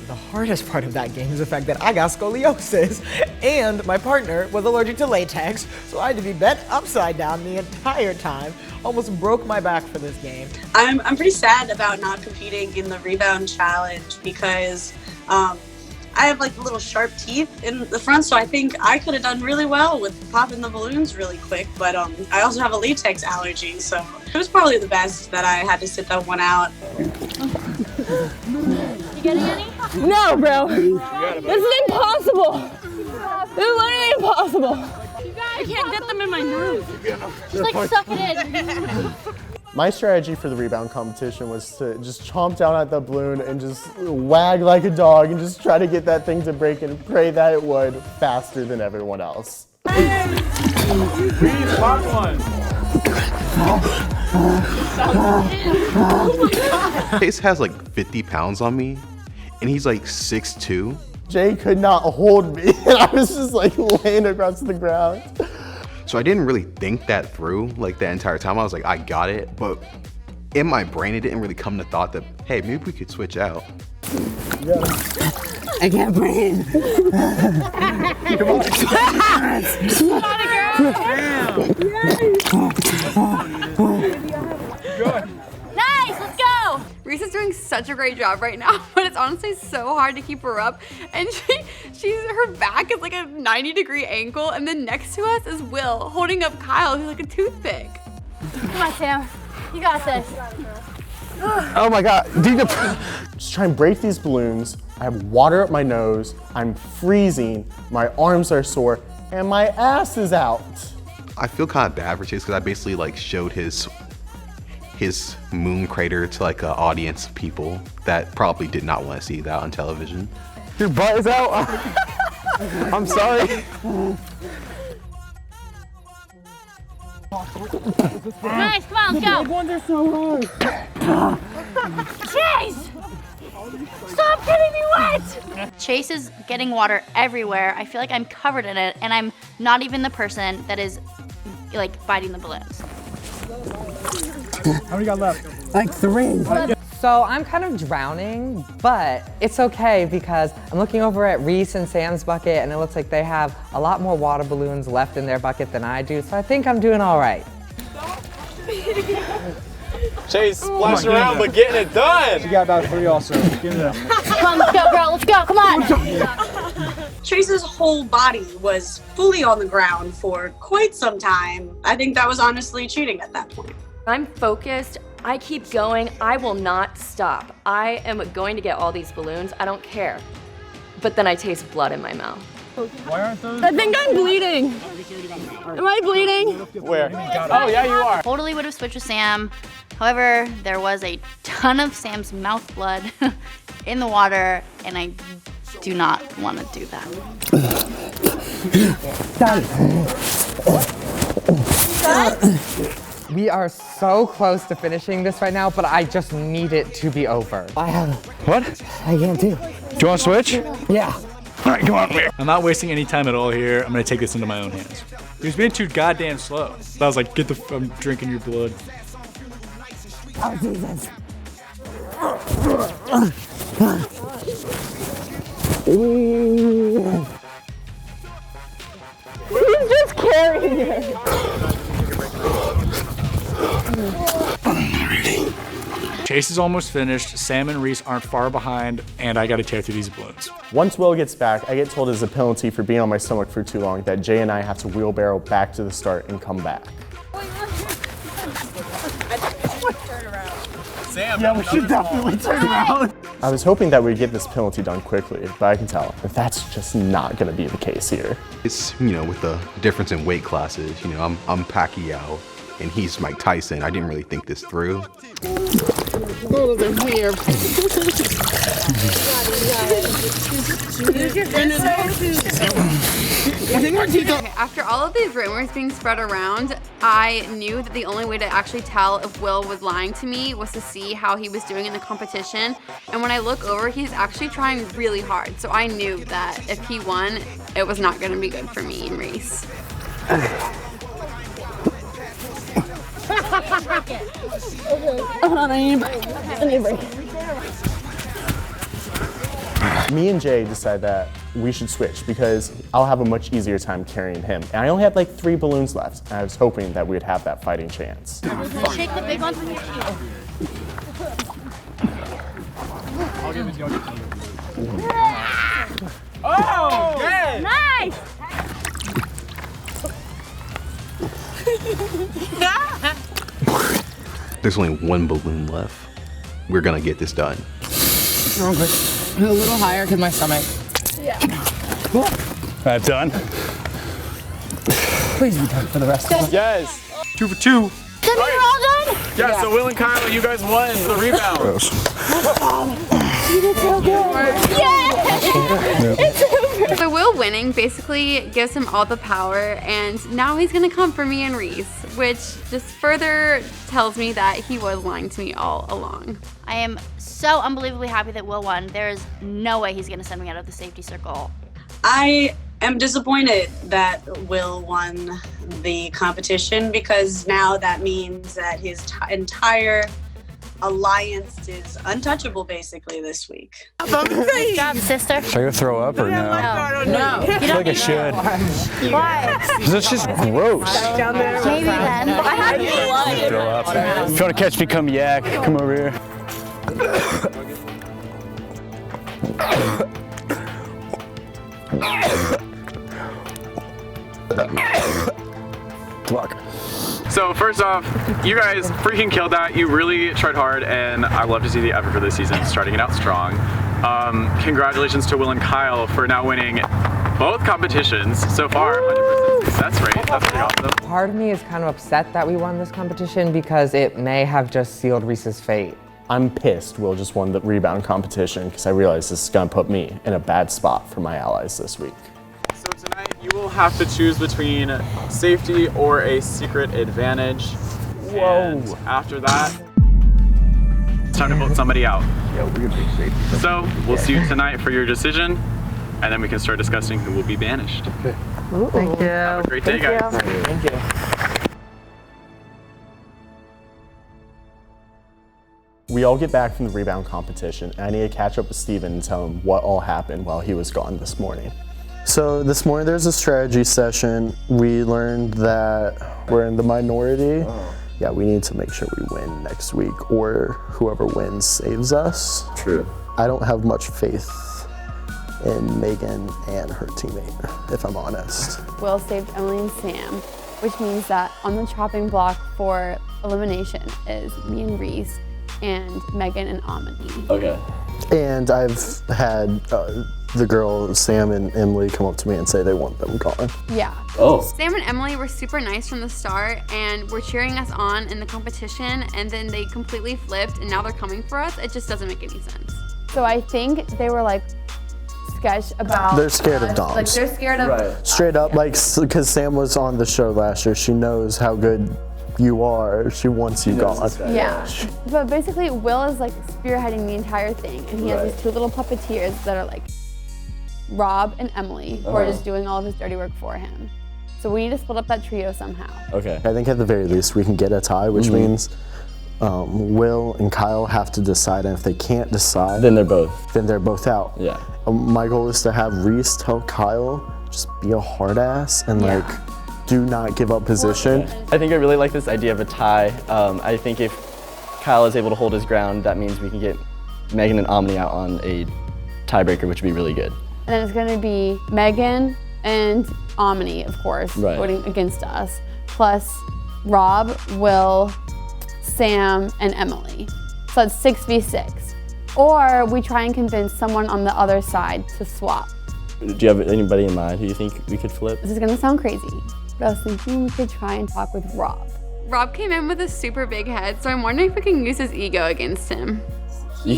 The hardest part of that game is the fact that I got scoliosis and my partner was allergic to latex, so I had to be bent upside down the entire time. Almost broke my back for this game. I'm pretty sad about not competing in the Rebound challenge because I have like little sharp teeth in the front, so I think I could have done really well with popping the balloons really quick, but I also have a latex allergy, so it was probably the best that I had to sit that one out. You getting any? No, bro. This is impossible. This is literally impossible. I can't get them in my nose. Just like suck it in. My strategy for the Rebound competition was to just chomp down at the balloon and just wag like a dog and just try to get that thing to break and pray that it would faster than everyone else. Please, pop one. Chase has like 50 pounds on me, and he's like 6'2". Jay could not hold me, and I was just like laying across the ground. So I didn't really think that through like the entire time. I was like, I got it, but in my brain, it didn't really come to thought that, hey, maybe we could switch out. Yeah. I can't breathe. Come on. Nice, let's go! Reese is doing such a great job right now, but it's honestly so hard to keep her up. And her back is like a 90-degree angle, and then next to us is Will holding up Kyle, who's like a toothpick. Come on, Sam. You got this. Oh my God. Just try and break these balloons. I have water up my nose. I'm freezing. My arms are sore, and my ass is out. I feel kind of bad for Chase because I basically like showed his moon crater to like an audience of people that probably did not want to see that on television. Your butt is out. I'm sorry. Nice, come on, let's go. The ones are so hard. Chase! Stop getting me wet! Chase is getting water everywhere. I feel like I'm covered in it, and I'm not even the person that is like biting the balloons. How many got left? Like 3. So I'm kind of drowning, but it's okay because I'm looking over at Reese and Sam's bucket and it looks like they have a lot more water balloons left in their bucket than I do, so I think I'm doing all right. Chase splashing around but getting it done. You got about 3 also. Give it up. Come on, let's go, girl. Let's go. Come on. Chase's whole body was fully on the ground for quite some time. I think that was honestly cheating at that point. I'm focused. I keep going. I will not stop. I am going to get all these balloons. I don't care. But then I taste blood in my mouth. Why aren't those? I think I'm bleeding. Am I bleeding? Where? Oh, yeah, you are. Totally would have switched with Sam. However, there was a ton of Sam's mouth blood in the water, and I do not want to do that. We are so close to finishing this right now, but I just need it to be over. What? I can't do. Do you want to switch? Yeah. All right, come on. I'm not wasting any time at all here. I'm gonna take this into my own hands. He was being too goddamn slow. So I was like, I'm drinking your blood. Oh, Jesus. He's just carrying it. Chase is almost finished. Sam and Reese aren't far behind, and I gotta tear through these balloons. Once Will gets back, I get told as a penalty for being on my stomach for too long that Jay and I have to wheelbarrow back to the start and come back. Sam, yeah, we should definitely turn around. I was hoping that we'd get this penalty done quickly, but I can tell that that's just not gonna be the case here. It's, with the difference in weight classes, I'm Pacquiao and he's Mike Tyson. I didn't really think this through. Those are weird. After all of these rumors being spread around, I knew that the only way to actually tell if Will was lying to me was to see how he was doing in the competition. And when I look over, he's actually trying really hard. So I knew that if he won, it was not going to be good for me and Reese. Hold on, I need a break. I need a break. Me and Jay decided that we should switch because I'll have a much easier time carrying him. And I only had like 3 balloons left, and I was hoping that we'd have that fighting chance. Shake the big ones when you cheat. I'll give it to you. Oh, yes! Nice! There's only 1 balloon left. We're gonna get this done. A little higher because my stomach. Yeah. That's done. Please be done for the rest of us. Yes. 2 for 2. Then we're all done? Yeah, so Will and Kyle, you guys won the rebound. You did so good. Yeah! It's over. So Will winning basically gives him all the power, and now he's gonna come for me and Reese, which just further tells me that he was lying to me all along. I am so unbelievably happy that Will won. There is no way he's gonna send me out of the safety circle. I am disappointed that Will won the competition because now that means that his entire alliance is untouchable basically this week. Good job, sister. Should I go throw up or no? No. I feel like I should. Why? That's just gross. Maybe then. I had blood. Throw up. If you want to catch me, come yak. Come over here. Luck. So first off, you guys freaking killed that. You really tried hard, and I love to see the effort for this season, starting it out strong. Congratulations to Will and Kyle for now winning both competitions so far. 100% success rate. That's pretty awesome. Part of me is kind of upset that we won this competition because it may have just sealed Reese's fate. I'm pissed Will just won the rebound competition because I realize this is gonna put me in a bad spot for my allies this week. So tonight you will have to choose between safety or a secret advantage. Whoa. And after that, it's time to vote somebody out. Yeah, we're gonna be safety. So we'll see you tonight for your decision, and then we can start discussing who will be banished. Okay. Thank you. Have a great day, guys. Thank you. we all get back from the rebound competition, and I need to catch up with Steven and tell him what all happened while he was gone this morning. So this morning there's a strategy session. We learned that we're in the minority. Yeah, we need to make sure we win next week, or whoever wins saves us. True. I don't have much faith in Megan and her teammate, if I'm honest. Will saved Emily and Sam, which means that on the chopping block for elimination is me and Reese and Megan and Amani. Okay. And I've had the girl, Sam and Emily, come up to me and say they want them gone. Yeah. Oh. Sam and Emily were super nice from the start and were cheering us on in the competition, and then they completely flipped and now they're coming for us. It just doesn't make any sense. So I think they were like sketch about. They're scared of doms. Like they're scared of. Straight up, like, because Sam was on the show last year, she knows how good you are. She wants you gone. Yeah. But basically, Will is like spearheading the entire thing, and he has these two little puppeteers that are like Rob and Emily, who are just doing all of his dirty work for him. So we need to split up that trio somehow. Okay. I think at the very least we can get a tie, which means Will and Kyle have to decide, and if they can't decide, then they're both out. Yeah. My goal is to have Reese tell Kyle, just be a hard ass and like do not give up position. I think I really like this idea of a tie. I think if Kyle is able to hold his ground, that means we can get Megan and Omni out on a tiebreaker, which would be really good. And then it's going to be Megan and Omni, of course, voting against us, plus Rob, Will, Sam, and Emily. So it's 6v6. Or we try and convince someone on the other side to swap. Do you have anybody in mind who you think we could flip? This is going to sound crazy, but I was thinking we could try and talk with Rob. Rob came in with a super big head, so I'm wondering if we can use his ego against him. We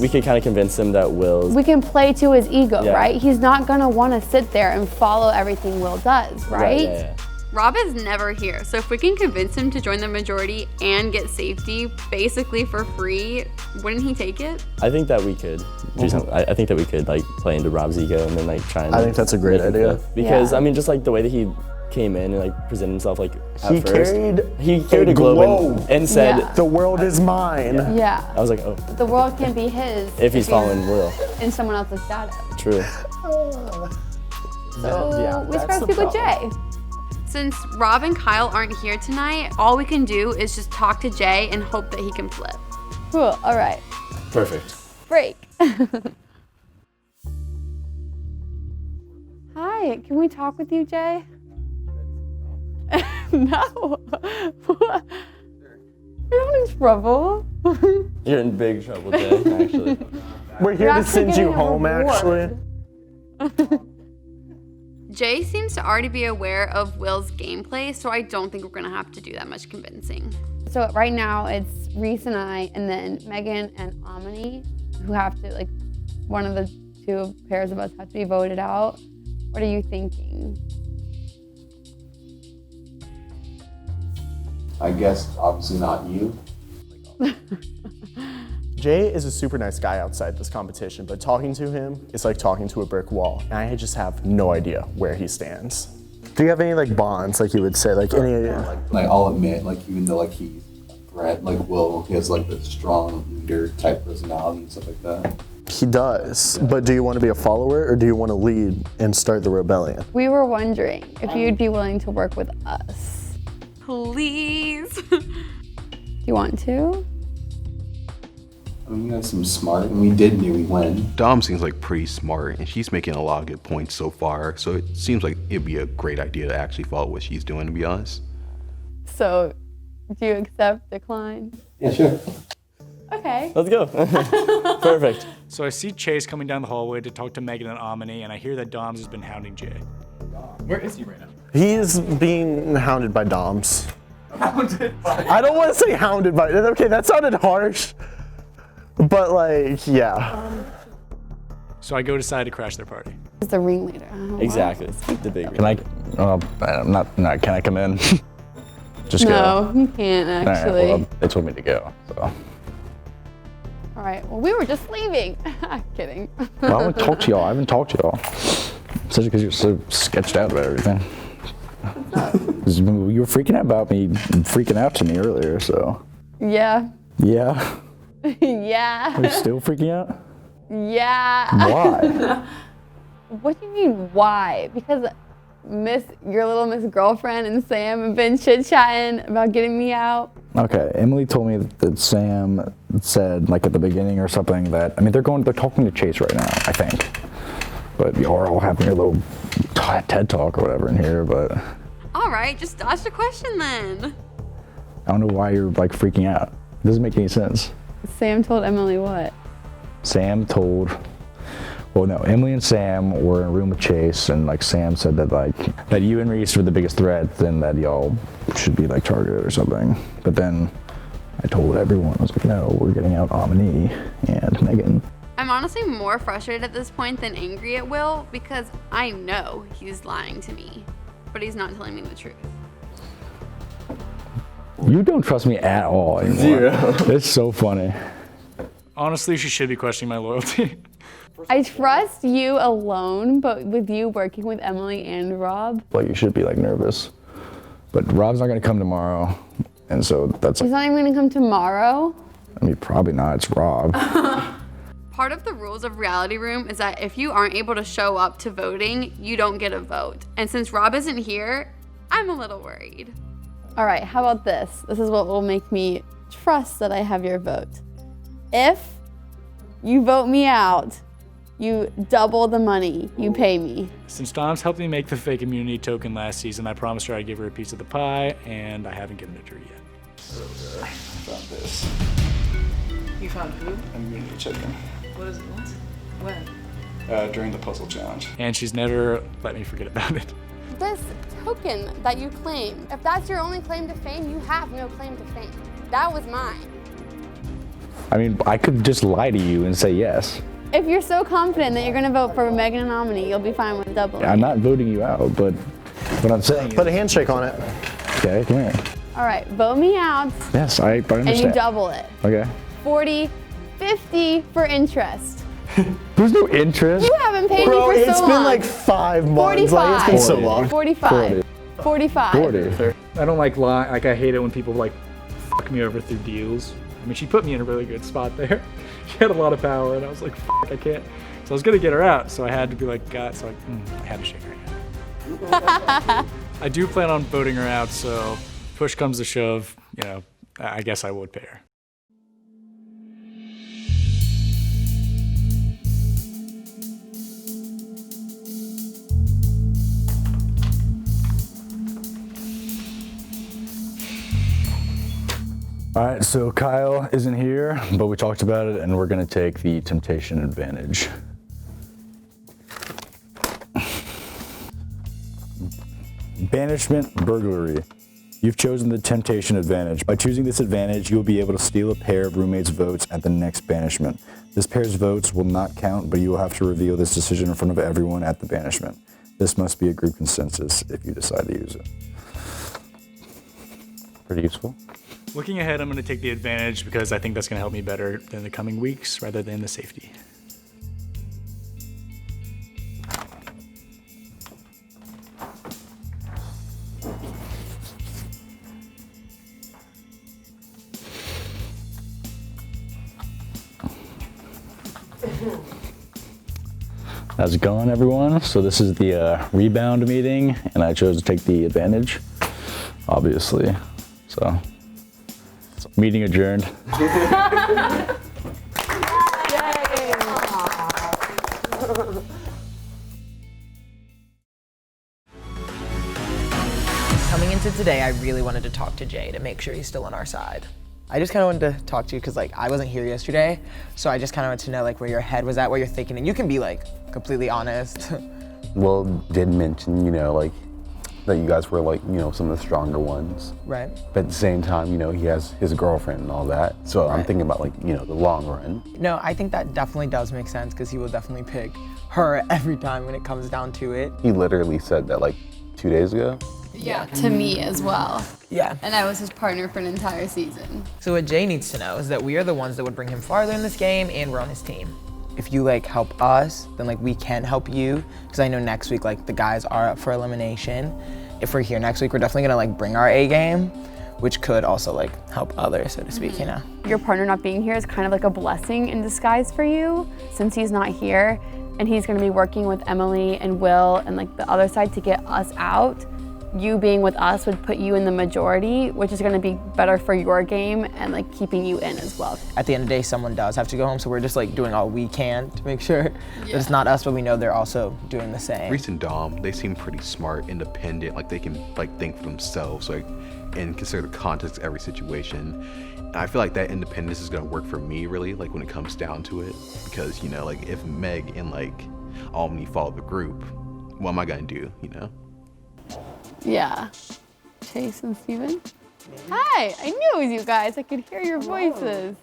could kind of convince him that Will's... We can play to his ego, Yeah. right? He's not gonna wanna sit there and follow everything Will does, right? Yeah. Rob is never here, so if we can convince him to join the majority and get safety basically for free, wouldn't he take it? I think that we could do something. I think that we could like play into Rob's ego and then like try and... I think that's a great make him idea. flip. Because Yeah. I mean, just like the way that he came in and like presented himself like at He first. carried Carried a globe and said, Yeah. the world is mine. Yeah. I was like, oh, The world can't be his if he's following Will. in someone else's shadow. True. So we just gotta speak with Jay. Since Rob and Kyle aren't here tonight, all we can do is just talk to Jay and hope that he can flip. Cool, all right. Perfect. Break. Hi, can we talk with you, Jay? No. You're not in trouble. You're in big trouble, Jay, actually. We're here to send you home, actually. Jay seems to already be aware of Will's gameplay, so I don't think we're gonna have to do that much convincing. So right now it's Reese and I, and then Megan and Amani, who have to, like, one of the two pairs of us have to be voted out. What are you thinking? I guess obviously not you. Jay is a super nice guy outside this competition, but talking to him is like talking to a brick wall. And I just have no idea where he stands. Do you have any like bonds, like you would say, like any? Like I'll admit, like even though like he's a threat, like Will, he has like the strong leader type personality and stuff like that. He does, but do you want to be a follower or do you want to lead and start the rebellion? We were wondering if you'd be willing to work with us. Please. Do you want to? I mean, you guys seem smart, and we did nearly win. Dom seems like pretty smart, and she's making a lot of good points so far, so it seems like it'd be a great idea to actually follow what she's doing, to be honest. So, do you accept, decline? Yeah, sure. Okay. Let's go. Perfect. So I see Chase coming down the hallway to talk to Megan and Amani, and I hear that Doms has been hounding Jay. Where is he right now? He is being hounded by Doms. Hounded by... I don't want to say hounded by, okay, that sounded harsh, but like, yeah. So I go decide to crash their party. He's the ringleader. Exactly. The big Can I? I'm not. No, can I come in? Just go. No, you can't All right, actually. well, they told me to go. So. All right, well, we were just leaving. Kidding. Well, I haven't talked to y'all. I haven't talked to y'all. Especially because you're so sketched out about everything. You were freaking out about me, freaking out to me earlier, so. Yeah. Yeah. Yeah. Are you still freaking out? Yeah. Why? What do you mean, why? Because your little Miss Girlfriend and Sam have been chit-chatting about getting me out. Okay, Emily told me that Sam said, like at the beginning or something, that, I mean, they're talking to Chase right now, I think. But you are all having your little TED Talk or whatever in here, but All right, just dodge the question then. I don't know why you're like freaking out. It doesn't make any sense. Sam told Emily what? Sam told, well, no, Emily and Sam were in a room with Chase, and like Sam said that you and Reese were the biggest threat, and that y'all should be like targeted or something. But then I told everyone, I was like, no, we're getting out Amani and Megan. I'm honestly more frustrated at this point than angry at Will because I know he's lying to me, but he's not telling me the truth. You don't trust me at all anymore. Zero. It's so funny. Honestly, she should be questioning my loyalty. I trust you alone, but with you working with Emily and Rob. Like you should be like nervous, but Rob's not gonna come tomorrow, and so that's He's not even gonna come tomorrow. I mean, probably not. It's Rob. Part of the rules of Reality Room is that if you aren't able to show up to voting, you don't get a vote. And since Rob isn't here, I'm a little worried. All right, how about this? This is what will make me trust that I have your vote. If you vote me out, you double the money you pay me. Since Dom's helped me make the fake immunity token last season, I promised her I'd give her a piece of the pie, and I haven't given it to her yet. I found this. You found who? Immunity token. What is it? When? During the puzzle challenge. And she's never let me forget about it. This token that you claim, if that's your only claim to fame, you have no claim to fame. That was mine. I mean, I could just lie to you and say yes. If you're so confident that you're gonna vote for Megan and Amani, you'll be fine with doubling. I'm not voting you out, but what I'm saying Put a handshake on it. Okay, come here. All right, vote me out. Yes, I understand. And you double it. Okay. 40, 50 for interest. There's no interest. You haven't paid Bro, me for so it's long. been like 5 months. 45. Like, it's been so long. 45. 45. 40. I don't like lying. Like, I hate it when people like fuck me over through deals. I mean, she put me in a really good spot there. She had a lot of power, and I was like, fuck, I can't. So I was gonna get her out, so I had to be like, God, so I had to shake her hand. I do plan on voting her out, so push comes to shove, you know, I guess I would pay her. All right, so Kyle isn't here, but we talked about it, and we're gonna take the temptation advantage. Banishment burglary. You've chosen the temptation advantage. By choosing this advantage, you'll be able to steal a pair of roommates' votes at the next banishment. This pair's votes will not count, but you will have to reveal this decision in front of everyone at the banishment. This must be a group consensus if you decide to use it. Pretty useful. Looking ahead, I'm going to take the advantage because I think that's going to help me better in the coming weeks rather than the safety. How's it going, everyone? So this is the Rebound meeting, and I chose to take the advantage, obviously. So, meeting adjourned. Coming into today, I really wanted to talk to Jay to make sure he's still on our side. I just kind of wanted to talk to you because like I wasn't here yesterday, so I just kind of wanted to know like where your head was at, what you're thinking, and you can be like completely honest. Will did mention, you know, like that you guys were like, you know, some of the stronger ones. Right. But at the same time, you know, he has his girlfriend and all that. So I'm thinking about like, you know, the long run. No, I think that definitely does make sense because he will definitely pick her every time when it comes down to it. He literally said that like 2 days ago. Yeah, to me as well. Yeah. And I was his partner for an entire season. So what Jay needs to know is that we are the ones that would bring him farther in this game and we're on his team. If you like help us, then like we can help you. Because I know next week like the guys are up for elimination. If we're here next week, we're definitely gonna like bring our A game. which could also like help others, so to speak, you know. Your partner not being here is kind of like a blessing in disguise for you, since he's not here and he's gonna be working with Emily and Will and like the other side to get us out. You being with us would put you in the majority, which is gonna be better for your game and like keeping you in as well. At the end of the day, someone does have to go home, so we're just like doing all we can to make sure that it's not us, but we know they're also doing the same. Reese and Dom, they seem pretty smart, independent, like they can like think for themselves, like, and consider the context of every situation. And I feel like that independence is gonna work for me really, like when it comes down to it, because you know, like if Meg and like Omni follow the group, what am I gonna do, you know? Yeah. Chase and Steven? Hi, I knew it was you guys. I could hear your voices.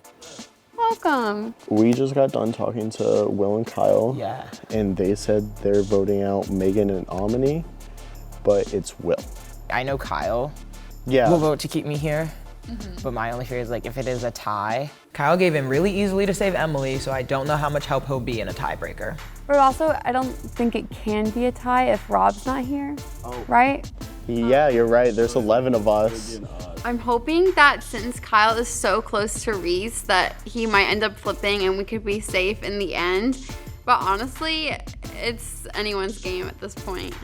Welcome. We just got done talking to Will and Kyle. Yeah. And they said they're voting out Megan and Omni, but it's Will. I know Kyle will vote to keep me here, but my only fear is like if it is a tie. Kyle gave in really easily to save Emily, so I don't know how much help he'll be in a tiebreaker. But also, I don't think it can be a tie if Rob's not here, right? Yeah, you're right. There's 11 of us. I'm hoping that since Kyle is so close to Reese that he might end up flipping and we could be safe in the end. But honestly, it's anyone's game at this point.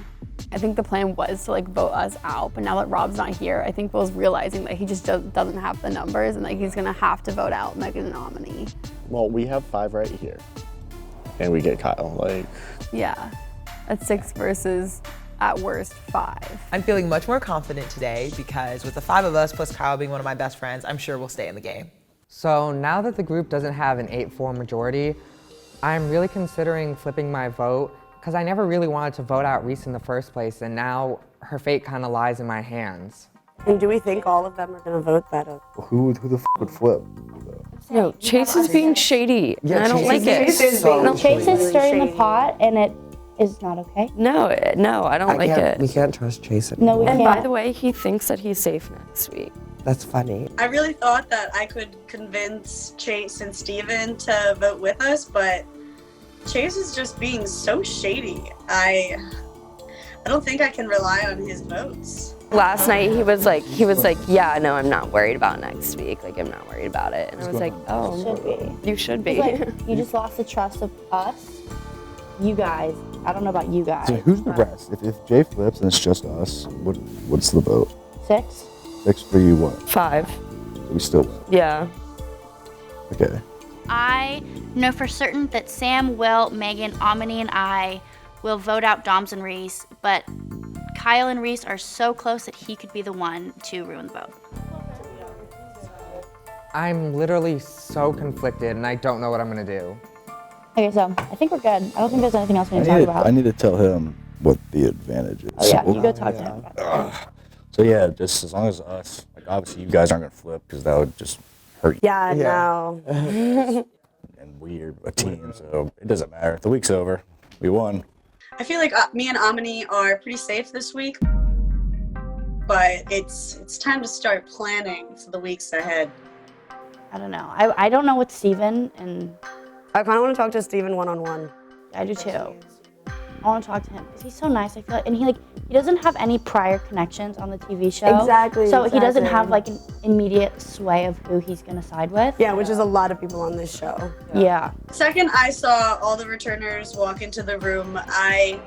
I think the plan was to like vote us out, but now that Rob's not here, I think Will's realizing that he just doesn't have the numbers and that he's gonna have to vote out Megan and Omni. Well, we have 5 right here. And we get Kyle, like. Yeah, that's 6 versus at worst 5. I'm feeling much more confident today because with the 5 of us plus Kyle being one of my best friends, I'm sure we'll stay in the game. So now that the group doesn't have an 8-4 majority, I'm really considering flipping my vote because I never really wanted to vote out Reese in the first place, and now her fate kind of lies in my hands. And do we think all of them are going to vote that up? Who the f would flip? No, Chase is being shady, and I don't like it. Chase is stirring the pot, and it is not okay. No, I don't like it. We can't trust Chase No, we And can't. by the way, he thinks that he's safe next week. That's funny. I really thought that I could convince Chase and Steven to vote with us, but Chase is just being so shady. I don't think I can rely on his votes. Last night he was like, yeah, no, I'm not worried about next week. Like, I'm not worried about it. And I was like, oh, Should be. you should be. It's like, you just lost the trust of us. You guys. I don't know about you guys. So who's the rest? If Jay flips and it's just us, what's the vote? 6. 6 for you, what? 5. So we still win. Yeah. Okay. I know for certain that Sam, Will, Megan, Omni, and I will vote out Doms and Reese, but Kyle and Reese are so close that he could be the one to ruin the vote. I'm literally so conflicted and I don't know what I'm gonna do. Okay, so I think we're good. I don't think there's anything else we need to talk about. I need to tell him what the advantage is. Oh yeah, you go talk to him about that. So yeah, just as long as us, like obviously you guys aren't gonna flip because that would just hurt you. Yeah, no. And we're a team, so it doesn't matter. The week's over. We won. I feel like me and Omni are pretty safe this week, but it's time to start planning for the weeks ahead. I don't know. I don't know what Steven and I kind of want to talk to Steven one-on-one. I do too. I want to talk to him because he's so nice. I feel like, and he doesn't have any prior connections on the TV show. Exactly. So he doesn't have like an immediate sway of who he's gonna side with. Yeah, which is a lot of people on this show. Yeah. The second I saw all the returners walk into the room, I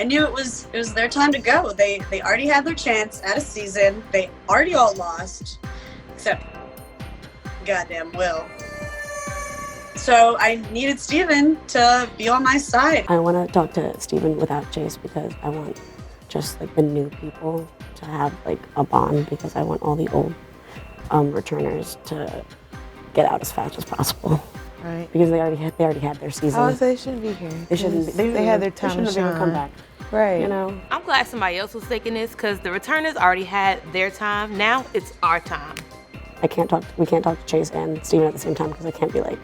knew it was their time to go. They already had their chance at a season. They already all lost, except goddamn Will. So I needed Steven to be on my side. I want to talk to Steven without Chase because I want just like the new people to have like a bond because I want all the old returners to get out as fast as possible. Right. Because they already had their season. Oh, they shouldn't be here. They shouldn't be. They had their time to They shouldn't have even come shine. back. Right. You know. I'm glad somebody else was thinking this because the returners already had their time. Now it's our time. We can't talk to Chase and Steven at the same time because I can't be like,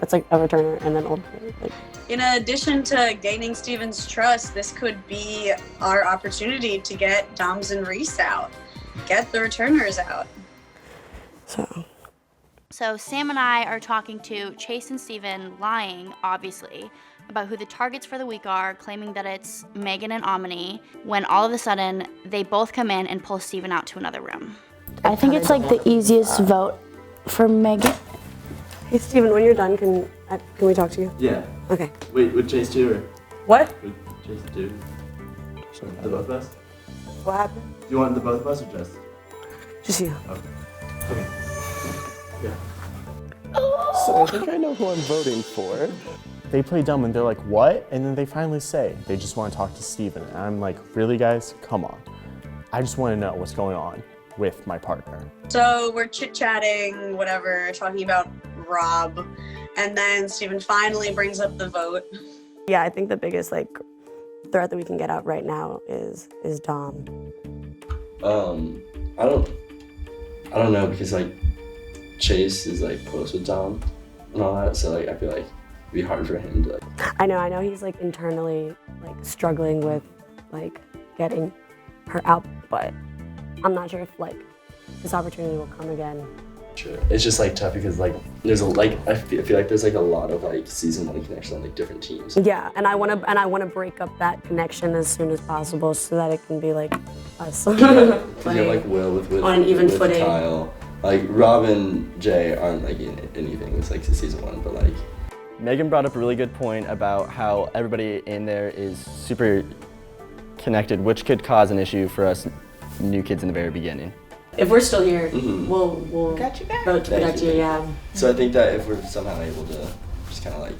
that's like a returner and then old. Like. In addition to gaining Steven's trust, this could be our opportunity to get Doms and Reese out, get the returners out. So Sam and I are talking to Chase and Steven, lying, obviously, about who the targets for the week are, claiming that it's Megan and Omni, when all of a sudden, they both come in and pull Steven out to another room. I think it's like the easiest vote for Megan. Hey, Steven, when you're done, can we talk to you? Yeah. Okay. Wait, would Chase do or? What? Would Chase do? The both of us? What happened? Do you want the both of us or just? Just you. Okay. Yeah. So I think I know who I'm voting for. They play dumb and they're like, what? And then they finally say, they just want to talk to Steven. And I'm like, really guys? Come on. I just want to know what's going on with my partner. So we're chit-chatting, whatever, talking about Rob. And then Steven finally brings up the vote. Yeah, I think the biggest threat that we can get out right now is Dom. I don't know because Chase is close with Dom and all that, so I feel like it'd be hard for him to I know he's internally struggling with getting her out, but I'm not sure if this opportunity will come again. Sure. It's just tough because there's I feel like there's a lot of season 1 connection on different teams. Yeah, and I wanna break up that connection as soon as possible so that it can be us. Yeah, you have Will with on an even with footing. Kyle. Rob and Jay aren't in anything with season 1, but Megan brought up a really good point about how everybody in there is super connected, which could cause an issue for us new kids in the very beginning. If we're still here, Mhm. we'll Got you back. vote to protect you, yeah. So I think that if we're somehow able to just kind of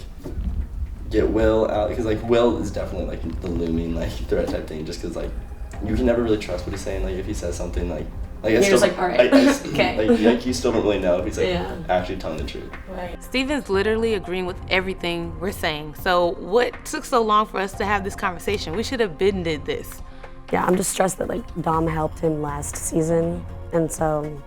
get Will out, because Will is definitely the looming threat type thing, just because you can never really trust what he's saying. If he says something You're just all right, okay. You still don't really know if he's Yeah. actually telling the truth. Right. Steven's literally agreeing with everything we're saying. So what took so long for us to have this conversation? We should have been did this. Yeah, I'm just stressed that Dom helped him last season, and so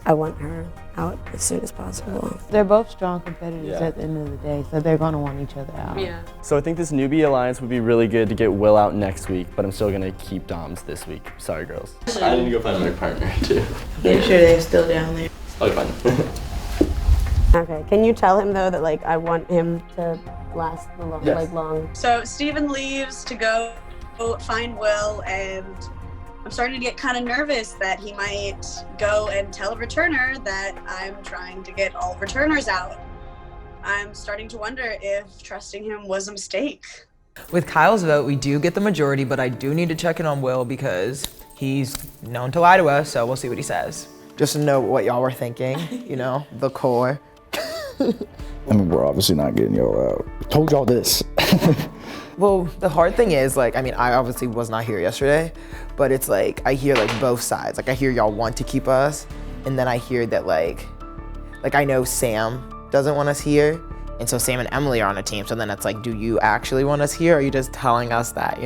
I want her out as soon as possible. They're both strong competitors Yeah. at the end of the day, so they're gonna want each other out. Yeah. So I think this newbie alliance would be really good to get Will out next week, but I'm still gonna keep Dom's this week. Sorry, girls. I need to go find my partner too. Make sure they're still down there. Okay, fine. Okay, can you tell him though that I want him to last Yes. long? So Steven leaves to go find Will, and I'm starting to get kind of nervous that he might go and tell a returner that I'm trying to get all returners out. I'm starting to wonder if trusting him was a mistake. With Kyle's vote, we do get the majority, but I do need to check in on Will because he's known to lie to us, so we'll see what he says. Just to know what y'all were thinking, the core. I mean, we're obviously not getting y'all out. Told y'all this. Well, the hard thing is, I obviously was not here yesterday, but it's I hear both sides. I hear y'all want to keep us, and then I hear that I know Sam doesn't want us here, and so Sam and Emily are on a team, so then it's do you actually want us here, or are you just telling us that,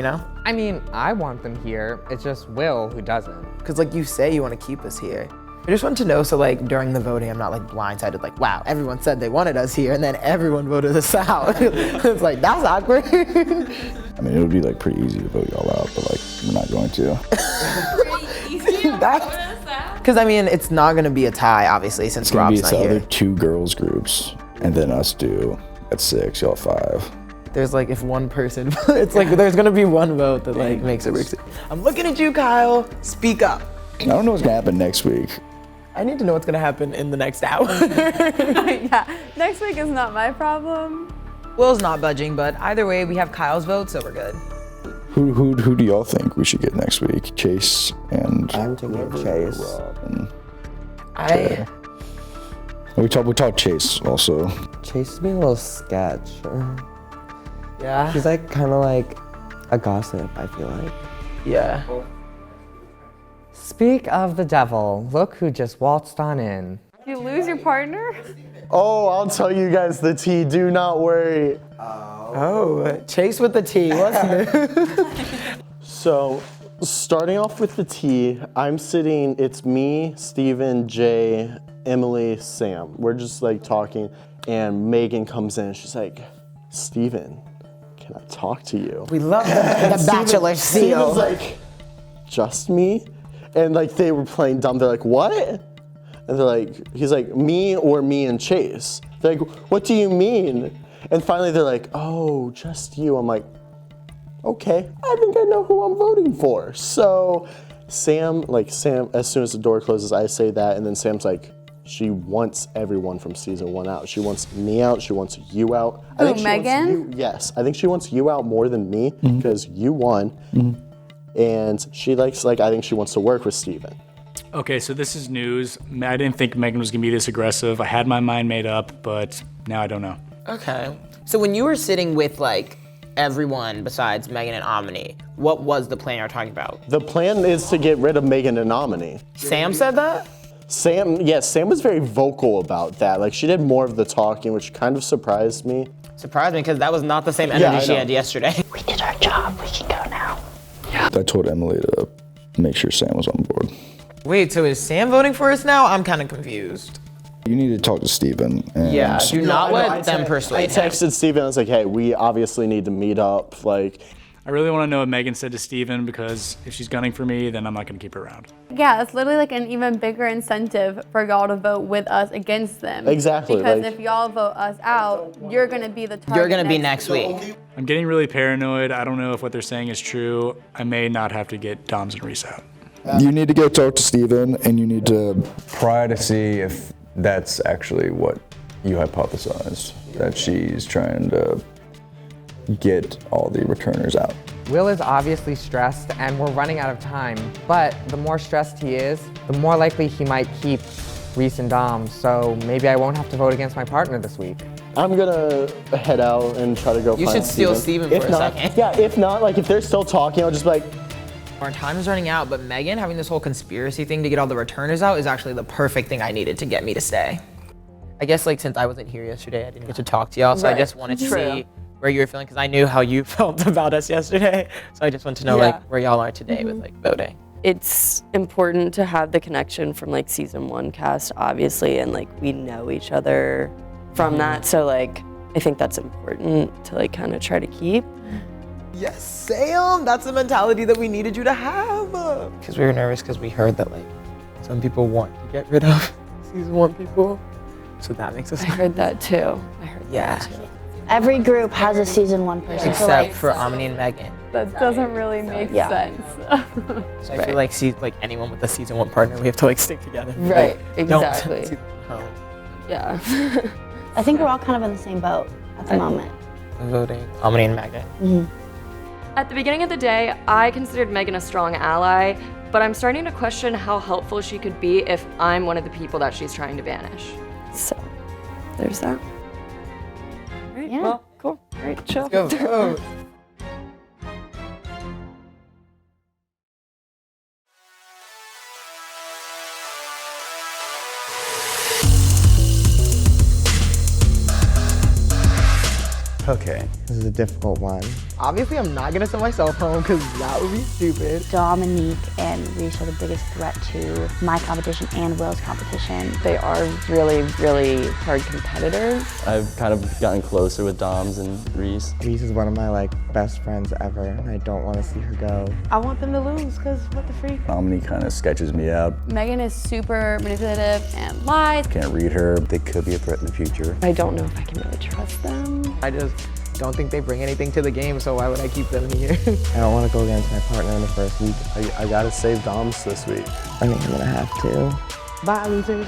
I mean, I want them here. It's just Will who doesn't. Because you say you want to keep us here. I just want to know so during the voting I'm not blindsided wow, everyone said they wanted us here and then everyone voted us out. It's that's awkward. I mean, it would be pretty easy to vote y'all out, but we're not going to. Because it's not going to be a tie, obviously, since It's gonna be Rob's the not other here. 2 girls groups, and then us do at 6, y'all 5. There's if one person, it's there's going to be one vote that makes it work. I'm looking at you, Kyle. Speak up. I don't know what's gonna happen next week. I need to know what's going to happen in the next hour. Yeah, next week is not my problem. Will's not budging, but either way, we have Kyle's vote, so we're good. Who do y'all think we should get next week? Chase and I'm thinking Chase. Rob and I Taylor. We talked Chase also. Chase is being a little sketch. Yeah. She's kind of a gossip, I feel like. Yeah. Speak of the devil, look who just waltzed on in. You lose your partner? Oh, I'll tell you guys the tea, do not worry. Oh, Chase with the T, what's new? So, starting off with the tea, it's me, Steven, Jay, Emily, Sam. We're just talking, and Megan comes in and she's like, Steven, can I talk to you? We love the bachelor seal. Steven's just me? And they were playing dumb. They're what? And they're he's me or me and Chase. They're what do you mean? And finally they're oh, just you. I'm okay, I think I know who I'm voting for. So Sam, as soon as the door closes, I say that, and then Sam's like, she wants everyone from season 1 out. She wants me out, she wants you out. Oh, Megan? Yes, I think she wants you out more than me, because you won. And she I think she wants to work with Steven. Okay, so this is news. I didn't think Megan was gonna be this aggressive. I had my mind made up, but now I don't know. Okay. So when you were sitting with like everyone besides Megan and Omni, what was the plan you're talking about? The plan is to get rid of Megan and Omni. Sam said that? Sam was very vocal about that. Like, she did more of the talking, which kind of surprised me. Surprised me, because that was not the same energy she know. had yesterday. We did our job. We can go now. I told Emily to make sure Sam was on board. Wait, so is Sam voting for us now? I'm kind of confused. You need to talk to Steven. And Yeah, do not let them persuade him. I texted Steven, I was like, hey, we obviously need to meet up. Like, I really want to know what Megan said to Steven, because if she's gunning for me, then I'm not gonna keep her around. Yeah, it's literally like an even bigger incentive for y'all to vote with us against them. Exactly, Because like- if y'all vote us out, you're gonna be the target. You're gonna be next week. I'm getting really paranoid. I don't know if what they're saying is true. I may not have to get Doms and Reese out. You need to go talk to Steven, and you need to pry to see if that's actually what you hypothesized, that she's trying to get all the returners out. Will is obviously stressed and we're running out of time, but the more stressed he is, the more likely he might keep Reese and Dom, so maybe I won't have to vote against my partner this week. I'm gonna head out and try to go You find should steal Steven for If a not, second. Yeah, if not, like, if they're still talking, I'll just be like, Our time is running out, but Megan having this whole conspiracy thing to get all the returners out is actually the perfect thing I needed to get me to stay. I guess like since I wasn't here yesterday, I didn't get to talk to y'all, so I Right. just wanted to True. see where you were feeling, because I knew how you felt about us yesterday. So I just want to know like where y'all are today with like voting. It's important to have the connection from like season 1 cast, obviously, and like we know each other from that. So like I think that's important to like kind of try to keep. Yes, Sam, that's the mentality that we needed you to have. Because we were nervous because we heard that like some people want to get rid of season 1 people. So that makes us I heard that too. I heard Yeah. that too. Every group has a season 1 person. Except for Omni and Megan. That doesn't really make sense. So I feel like anyone with a season 1 partner, we have to like stick together. Right, Like, don't exactly. send season 1 home. Yeah. I think we're all kind of in the same boat at the moment. I'm voting Omni and Megan. At the beginning of the day, I considered Megan a strong ally, but I'm starting to question how helpful she could be if I'm one of the people that she's trying to banish. So, there's that. Alright, Yeah. well, cool. Alright, chill. Let's go. Okay, this is a difficult one. Obviously, I'm not gonna send myself home because that would be stupid. Dominique and Reese are the biggest threat to my competition and Will's competition. They are really, really hard competitors. I've kind of gotten closer with Doms and Reese. Reese is one of my like best friends ever, and I don't want to see her go. I want them to lose because what the freak? Omni kind of sketches me out. Megan is super manipulative and lies. Can't read her. They could be a threat in the future. I don't know if I can really trust them. I just don't think they bring anything to the game, so why would I keep them here? I don't want to go against my partner in the first week. I gotta save Doms this week. I think I'm gonna have to. Bye, losers.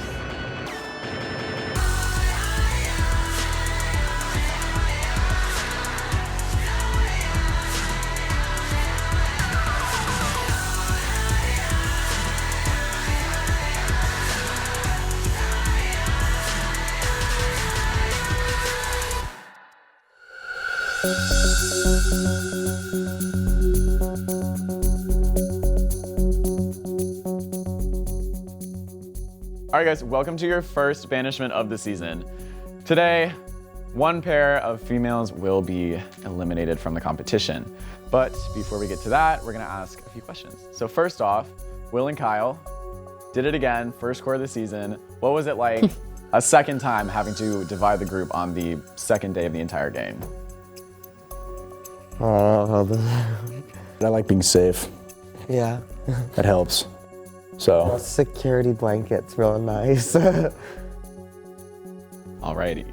All right, guys, welcome to your first banishment of the season. Today, one pair of females will be eliminated from the competition. But before we get to that, we're gonna ask a few questions. So first off, Will and Kyle did it again, first score of the season. What was it like a second time having to divide the group on the second day of the entire game? I like being safe. Yeah. That helps. So. Security blanket's real nice. Alrighty.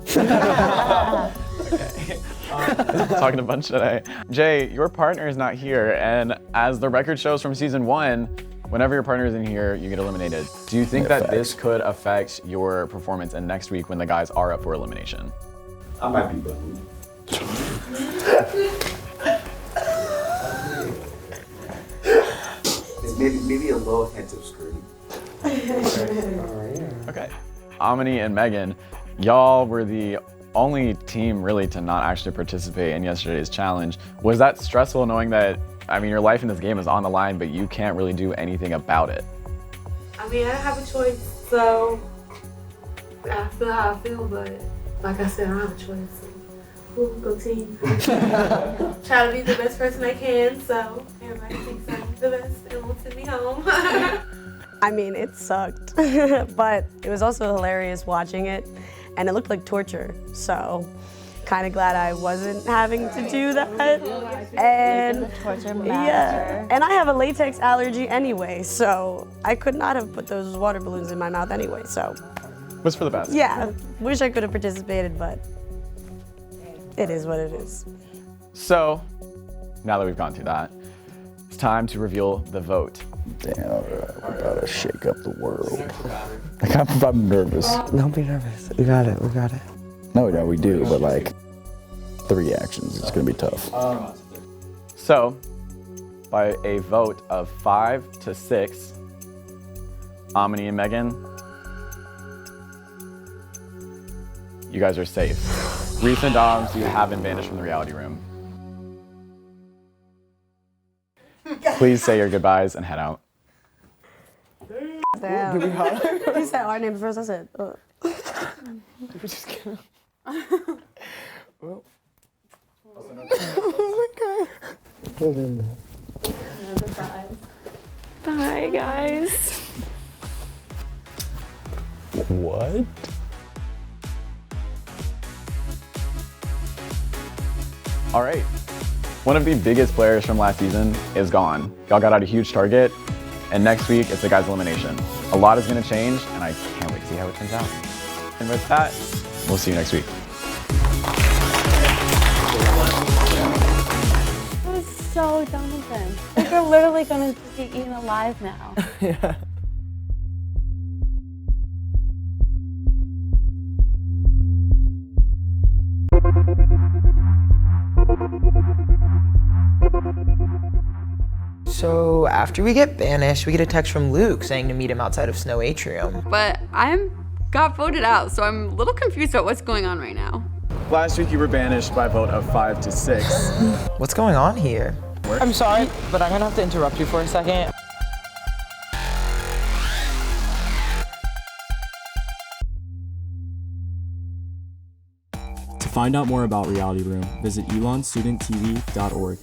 Talking a bunch today. Jay, your partner is not here, and as the record shows from season 1, Whenever your partner is in here, you get eliminated. Do you think that this could affect your performance in next week when the guys are up for elimination? I might be bummed. Maybe a little hint of scrutiny. Okay. Amini and Megan, y'all were the only team really to not actually participate in yesterday's challenge. Was that stressful knowing that, I mean, your life in this game is on the line, but you can't really do anything about it? I mean, I don't have a choice, so I feel how I feel, but like I said, I don't have a choice. Ooh, go team. Try to be the best person I can, so everybody thinks I'm the best and won't send me home. I mean, it sucked, but it was also hilarious watching it, and it looked like torture, so kind of glad I wasn't having to do that. And yeah, and I have a latex allergy anyway, so I could not have put those water balloons in my mouth anyway, so. Was for the best. Yeah, wish I could have participated, but it is what it is. So, now that we've gone through that, it's time to reveal the vote. Damn, we're about to shake up the world. I'm nervous. Don't be nervous. We got it. We got it. No, we do, but like 3 actions, it's gonna be tough. So, by a vote of 5 to 6, Amini and Megan, you guys are safe. Reese and Doms, you have been banished from the reality room. Please say your goodbyes and head out. Damn. You said our names first, I said, We're just kidding. Oh Bye, guys. What? All right. One of the biggest players from last season is gone. Y'all got out a huge target, and next week it's the guys' elimination. A lot is gonna change, and I can't wait to see how it turns out. And with that, we'll see you next week. That was so Jonathan. Like, we're literally gonna be eaten alive now. Yeah. So after we get banished, we get a text from Luke saying to meet him outside of Snow Atrium. But got voted out, so I'm a little confused about what's going on right now. Last week you were banished by a vote of 5 to 6. What's going on here? I'm sorry, but I'm gonna have to interrupt you for a second. To find out more about Reality Room, visit elonstudenttv.org.